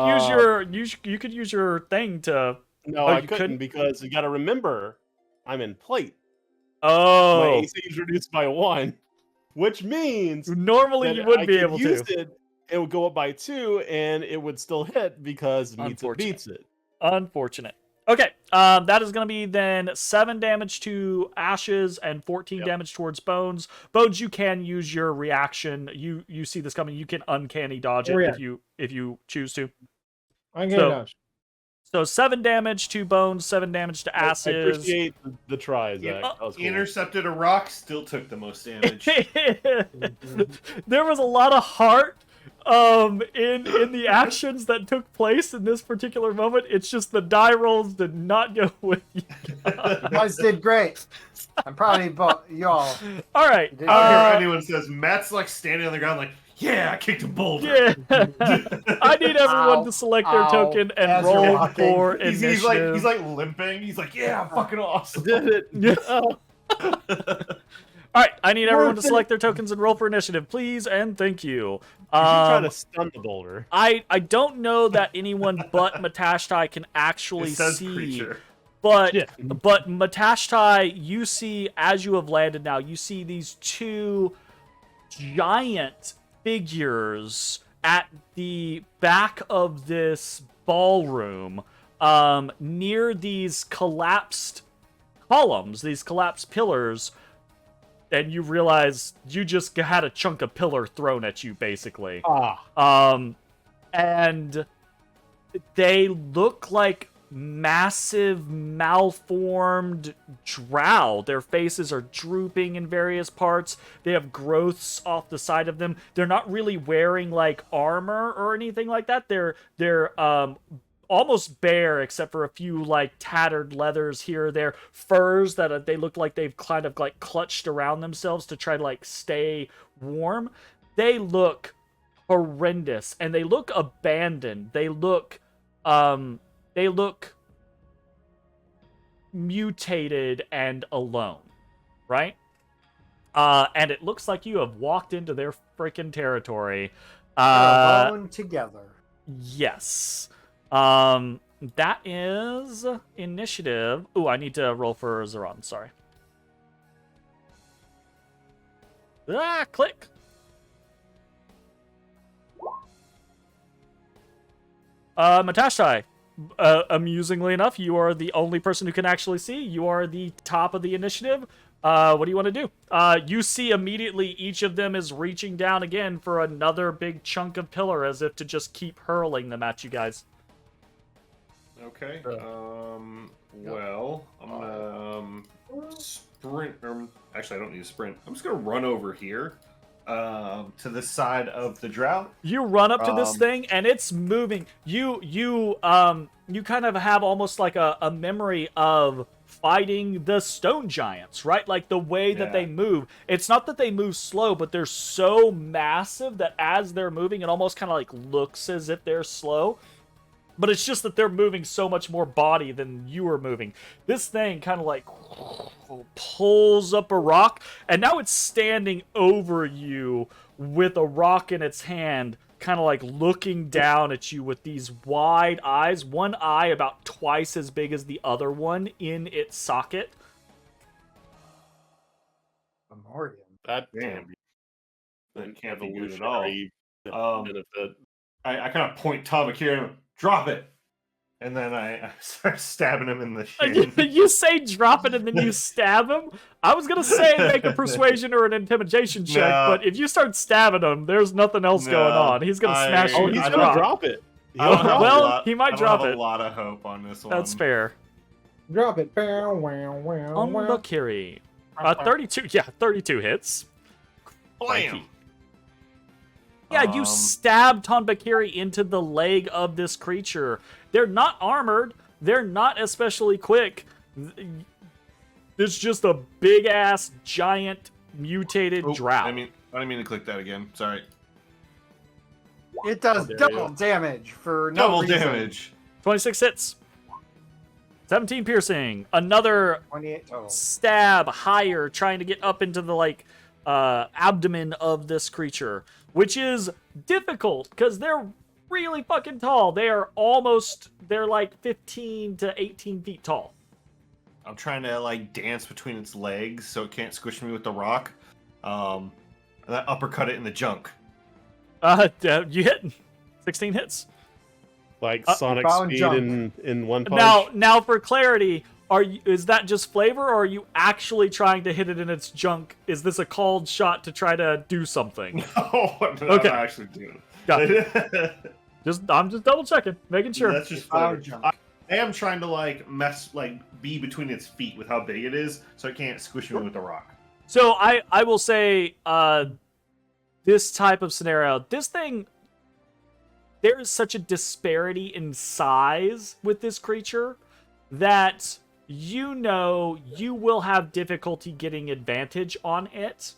use you could use your thing to. No, Oh, I you couldn't because you got to remember I'm in plate. My Oh, AC is reduced by 1, which means normally that you would I be could able use to. it would go up by 2, and it would still hit because meets it Unfortunate. beats it. Unfortunate. Okay, that is going to be then 7 damage to Ashes and 14 Yep. damage towards Bones. Bones, you can use your reaction. You see this coming. You can uncanny dodge it if you choose to. I'm getting dodge. So 7 damage to Bones, 7 damage to I Ashes. appreciate the try, Zach. That was cool. Intercepted a rock, still took the most damage. There was a lot of heart in the actions that took place in this particular moment. It's just the die rolls did not go with you. You guys did great. I'm proud of y'all. All right. You did I don't care what great. anyone says. Matt's like standing on the ground, like, yeah, I kicked a boulder. Yeah. I need everyone Ow. to select their Ow. token and As you're roll walking. for He's initiative. like limping. He's like, yeah, I'm fucking awesome. Did it? Yeah. Oh, All right, I need everyone to Worth it. select their tokens and roll for initiative, please, and thank you. you should try to stun the boulder. I don't know that anyone but Matashtai can actually It says see, creature. but Yeah. Matashtai, you see as you have landed now, you see these 2 giant figures at the back of this ballroom, near these collapsed columns, these collapsed pillars. And you realize you just had a chunk of pillar thrown at you, basically. And they look like massive, malformed drow. Their faces are drooping in various parts. They have growths off the side of them. They're not really wearing, like, armor or anything like that. They're almost bare except for a few like tattered leathers here or there, furs that they look like they've kind of like clutched around themselves to try to like stay warm. They look horrendous and they look abandoned. They look mutated and alone, right? And it looks like you have walked into their freaking territory. Alone together. Yes. That is initiative. Ooh, I need to roll for Zeron. Sorry. Click. Matashtai. Amusingly enough, you are the only person who can actually see. You are the top of the initiative. What do you want to do? You see immediately each of them is reaching down again for another big chunk of pillar as if to just keep hurling them at you guys. Okay. Well, I'm gonna sprint. Actually, I don't need to sprint. I'm just gonna run over here to the side of the drow. You run up to this thing and it's moving. You kind of have almost like a memory of fighting the stone giants, right? Like the way that they move. It's not that they move slow, but they're so massive that as they're moving, it almost kind of like looks as if they're slow. But it's just that they're moving so much more body than you are moving. This thing kind of like pulls up a rock, and now it's standing over you with a rock in its hand, kind of like looking down at you with these wide eyes. One eye about twice as big as the other one in its socket. Memoriam. That Damn. That can't be good at evolutionary all. benefit. I kind of point Tavik here and drop it. And then I start stabbing him in the shin. You say drop it and then you stab him? I was going to say make a persuasion or an intimidation check, but if you start stabbing him, there's nothing else going on. He's going to smash you. Oh, he's going to drop it. He might drop it. I have a lot of hope on this one. That's fair. Drop it. Unlucky. 32. Yeah, 32 hits. Blam! Yeah, you stab Tonbakiri into the leg of this creature. They're not armored. They're not especially quick. It's just a big-ass, giant, mutated drow. I didn't mean to click that again. Sorry. It does double damage for no Double reason. damage. 26 hits. 17 piercing. Another 28 total. stab higher, trying to get up into the, abdomen of this creature. Which is difficult, because they're really fucking tall. They're like 15 to 18 feet tall. I'm trying to, dance between its legs so it can't squish me with the rock. And I uppercut it in the junk. You hit. 16 hits. Like Sonic found speed junk. in one punch. Now for clarity, is that just flavor, or are you actually trying to hit it in its junk? Is this a called shot to try to do something? No, Okay. I'm actually doing Got it. it. I'm just double checking, making sure. That's just Found flavor. junk. I am trying to be between its feet with how big it is, so it can't squish me with the rock. So I will say, this type of scenario, this thing, there is such a disparity in size with this creature that you will have difficulty getting advantage on it.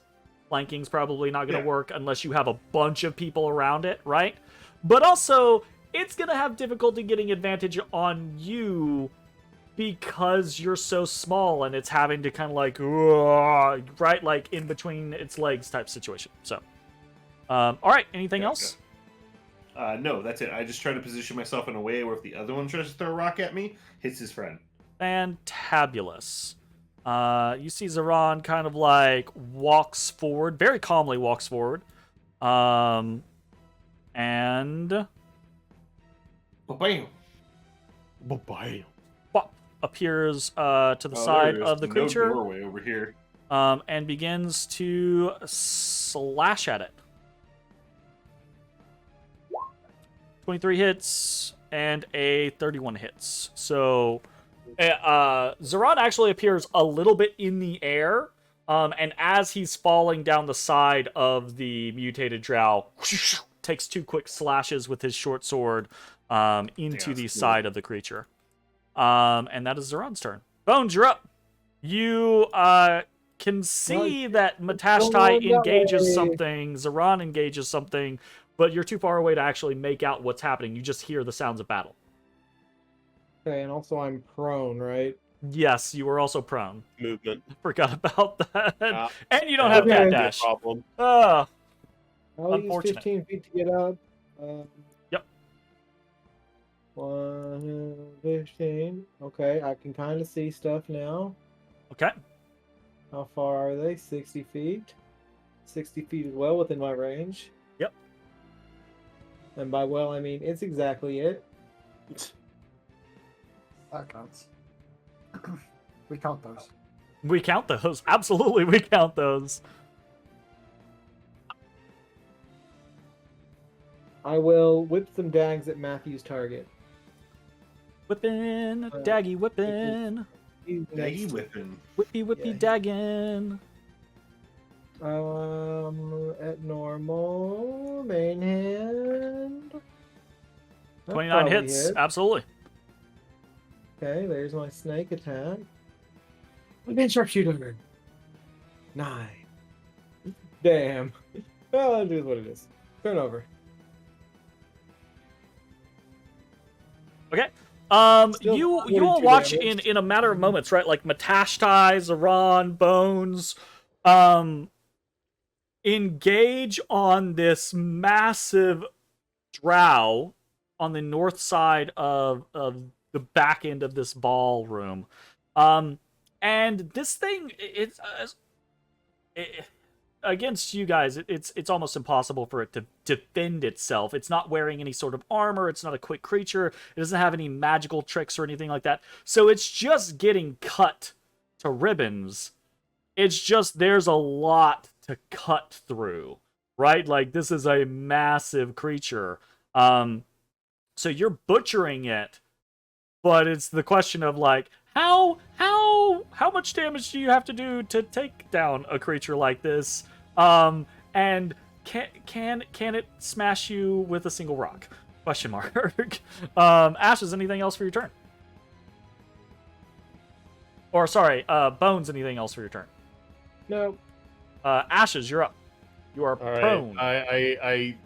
Flanking's probably not going to work unless you have a bunch of people around it, right? But also, it's going to have difficulty getting advantage on you because you're so small and it's having to kind of right, like in between its legs type situation. So, all right, anything else? No, that's it. I just try to position myself in a way where if the other one tries to throw a rock at me, hits his friend. Fantabulous. You see Zoran kind of walks forward, very calmly walks forward. And Bam! Bye-bye. appears to the side of the creature. No doorway over here. And begins to slash at it. 23 hits and a 31 hits. So Zoran actually appears a little bit in the air. And as he's falling down the side of the mutated drow, takes 2 quick slashes with his short sword into the side of the creature. And that is Zoran's turn. Bones, you're up. You can see that Matashtai engages something, Zoran engages something, but you're too far away to actually make out what's happening. You just hear the sounds of battle. Okay, and also I'm prone, right? Yes, you were also prone. Movement. Forgot about that. And you don't have Okay. cat dash. Problem. I'll use Unfortunate. 15 feet to get up. Yep. 15. Okay, I can kind of see stuff now. Okay. How far are they? 60 feet. 60 feet is well within my range. Yep. And by well, I mean it's exactly it. That counts. We count those. We count those. Absolutely, we count those. I will whip some dags at Matthew's target. Whippin', daggy whippin'. He's Daggy next. whipping. Whippy whippy Yeah, daggin'. At normal main hand. That 29 probably hits. hit. Absolutely. Okay, there's my snake attack. Again, sharpshooter. 9. Damn. Well, it is what it is. Turn over. Okay. Still You all 42 watch damage. in a matter of moments, right? Like Matashtai, Zaran, Bones, engage on this massive drow on the north side of the back end of this ballroom. And this thing, against you guys, it's almost impossible for it to defend itself. It's not wearing any sort of armor. It's not a quick creature. It doesn't have any magical tricks or anything like that. So it's just getting cut to ribbons. It's just there's a lot to cut through, right? Like this is a massive creature. So you're butchering it, but it's the question of like how much damage do you have to do to take down a creature like this? And can it smash you with a single rock? Question mark. Ashes, anything else for your turn? Or sorry, Bones, anything else for your turn? No. Ashes, you're up. You are All right. prone.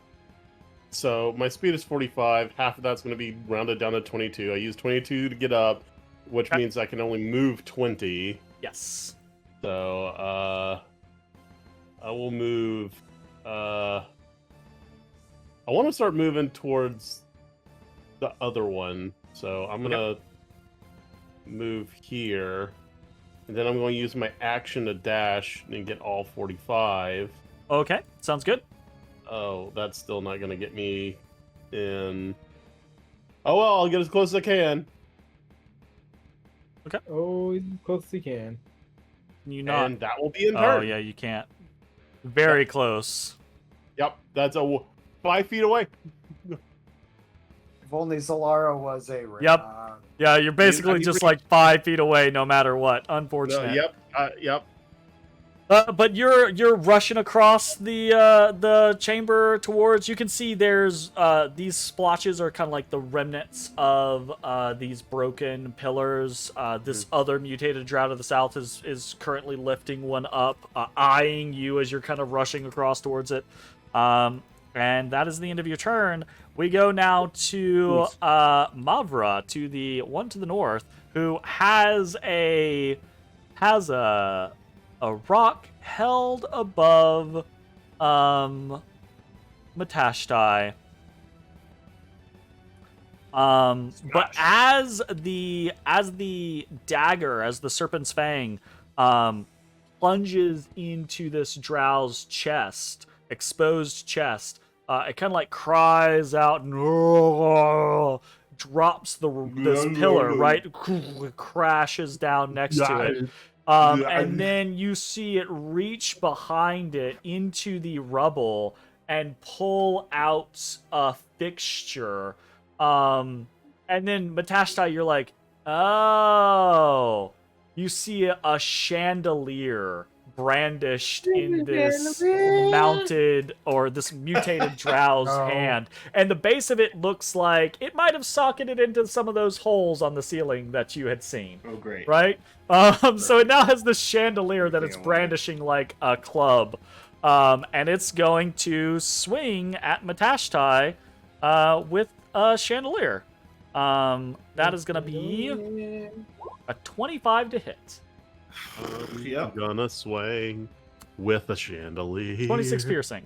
So my speed is 45. Half of that's going to be rounded down to 22. I use 22 to get up, which Okay. means I can only move 20. Yes. So I will move. I want to start moving towards the other one. So I'm gonna move here, and then I'm going to use my action to dash and get all 45. Okay, sounds good. Oh, that's still not going to get me in. Oh well, I'll get as close as I can. Oh, he's as close as he can. Can you not? And that will be in Oh turn. yeah, you can't. Very close. Yep, that's 5 feet away. If only Zalara was a. Yep. Yeah, you're basically I just agree. like 5 feet away, no matter what. Unfortunate. Yep. But you're rushing across the chamber towards. You can see there's these splotches are kind of like the remnants of these broken pillars. This other mutated drow to the south is currently lifting one up, eyeing you as you're kind of rushing across towards it. And that is the end of your turn. We go now to Mavra, to the one to the north, who has a rock held above Matashtai. But as the dagger, as the serpent's fang plunges into this drow's chest, exposed chest, it kind of like cries out and drops this pillar, right? Crashes down next to it. And then you see it reach behind it into the rubble and pull out a fixture. And then Matashtai, you're like, oh, you see a chandelier brandished in this mounted or this mutated drow's hand, and the base of it looks like it might have socketed into some of those holes on the ceiling that you had seen. Oh, great. Right? So it now has this chandelier that it's brandishing like a club, and it's going to swing at Matashtai with a chandelier. That is going to be a 25 to hit. Yep. Gonna swing with a chandelier. 26 piercing.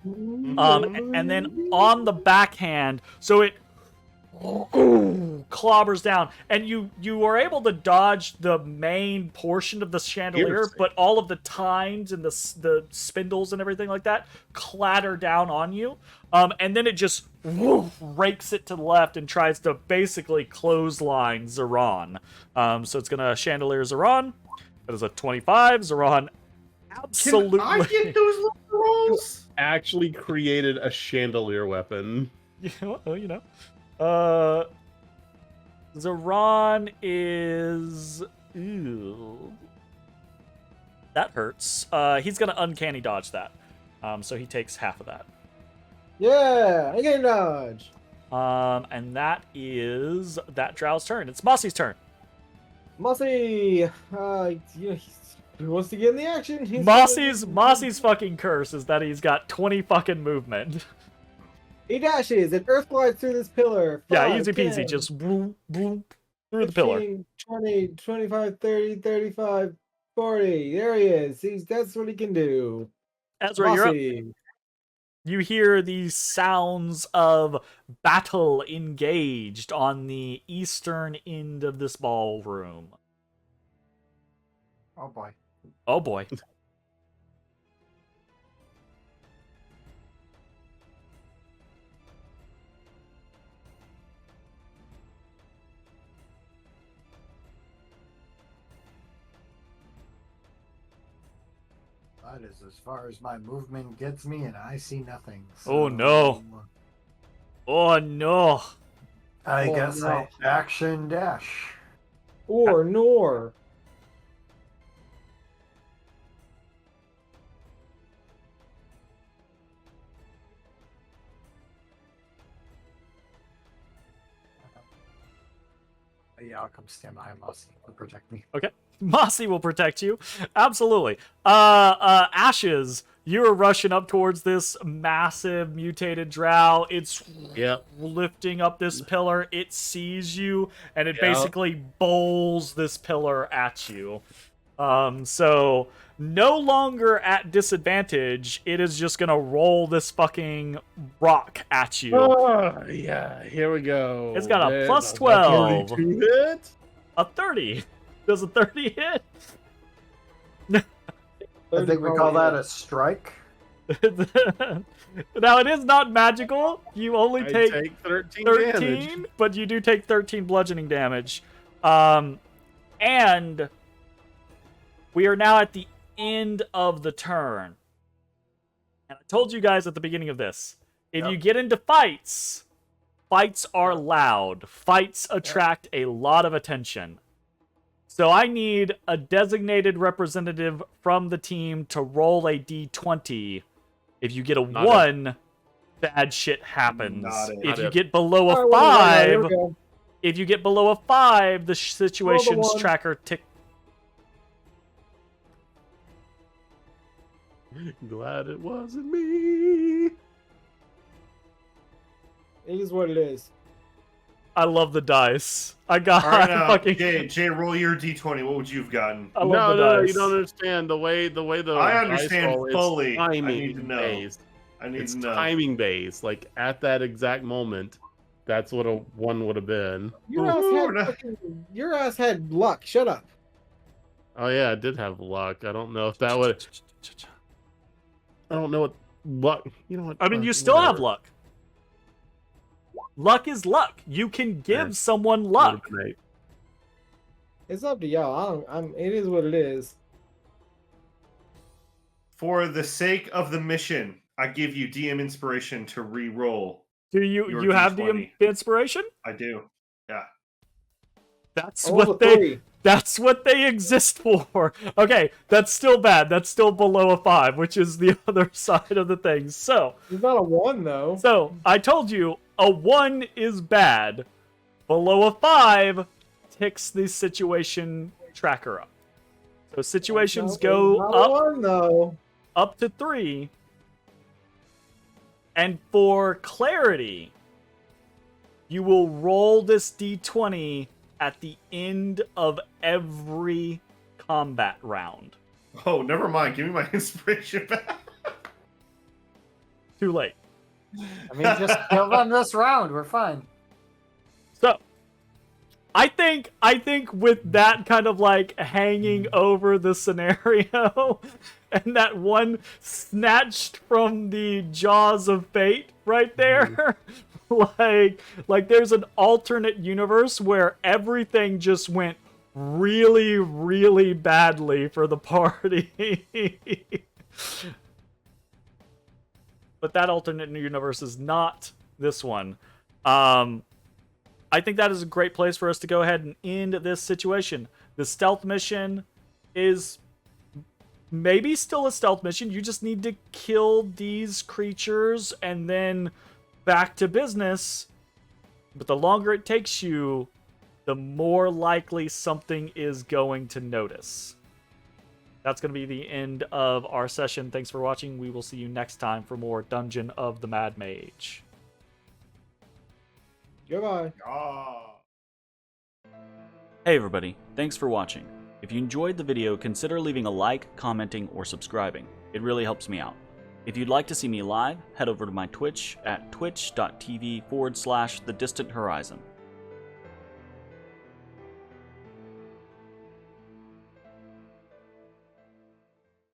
And then on the backhand, so it clobbers down, and you are able to dodge the main portion of the chandelier, Piercing. but all of the tines and the spindles and everything like that clatter down on you. And then it just rakes it to the left and tries to basically clothesline Zaran. So it's gonna chandelier Zaran. That is a 25. Zoran absolutely. Can I get those little rolls? Actually created a chandelier weapon. Well, Zoran is. Ew. That hurts. He's gonna uncanny dodge that. So he takes half of that. Yeah, I get dodge. And that is that Drow's turn. It's Mossy's turn. Mossy, he wants to get in the action. Mossy's fucking curse is that he's got 20 fucking movement. He dashes and earth glides through this pillar. Yeah, 5, easy peasy. 10, Just boom, boom, through the pillar. 15, 20, 25, 30, 35, 40. There he is. That's what he can do. Ezra, you're up. Mossy. You hear these sounds of battle engaged on the eastern end of this ballroom. Oh boy. Oh boy. That is as far as my movement gets me, and I see nothing. Oh, no. Oh no. I Oh, guess no. I action dash. Or nor. Yeah, I'll come stand behind Mossy to protect me. Okay. Mossy will protect you. Absolutely. Ashes, you're rushing up towards this massive mutated drow. It's lifting up this pillar. It sees you, and it basically bowls this pillar at you. So no longer at disadvantage. It is just gonna roll this fucking rock at you. Oh, yeah, here we go. It's got a There's plus a 12. 32 hit. A 30. Does a 30 hit? I think we call that a strike. Now, it is not magical. You only I take 13 13, damage. but you do take 13 bludgeoning damage. And we are now at the end of the turn. And I told you guys at the beginning of this, if you get into fights, fights are loud. Fights attract a lot of attention. So I need a designated representative from the team to roll a d20. If you get a Not 1, bad shit happens. Not it. If Not you it. get below a All right, here 5, we go. if you get below a 5, the situations one. tracker tick. Glad it wasn't me. It is what it is. I love the dice. I got All right, now, fucking. Jay, roll your d20. What would you have gotten? I love No, the no, dice. you don't understand the way the I dice understand roll is fully. I timing need to know. based. I need It's to know. timing based. Like at that exact moment, that's what a 1 would have been. Your ass, Ooh, had no. fucking, your ass had luck. Shut up. Oh yeah, I did have luck. I don't know if that would. I don't know what luck. You know what? I mean, you still have luck. Luck is luck. You can give Yeah. someone luck. It's up to y'all. It is what it is. For the sake of the mission, I give you DM inspiration to re-roll. Do you Your you have the D20. inspiration? I do. Yeah. That's Roll what the they. 3. That's what they exist for. Okay, that's still bad. That's still below a 5, which is the other side of the thing. So It's not a 1 though. I told you a 1 is bad. Below a 5 ticks the situation tracker up. So situations go Not a up 1 though. up to 3. And for clarity, you will roll this d20 at the end of every combat round. Oh, never mind. Give me my inspiration back. Too late. I mean, just kill them this round. We're fine. So, I think with that kind of like hanging over the scenario and that one snatched from the jaws of fate right there, like there's an alternate universe where everything just went really, really badly for the party. But that alternate universe is not this one. I think that is a great place for us to go ahead and end this situation. The stealth mission is maybe still a stealth mission. You just need to kill these creatures and then back to business. But the longer it takes you, the more likely something is going to notice. That's going to be the end of our session. Thanks for watching. We will see you next time for more Dungeon of the Mad Mage. Goodbye. Hey everybody, thanks for watching. If you enjoyed the video, consider leaving a like, commenting, or subscribing. It really helps me out. If you'd like to see me live, head over to my Twitch at twitch.tv/thedistanthorizon.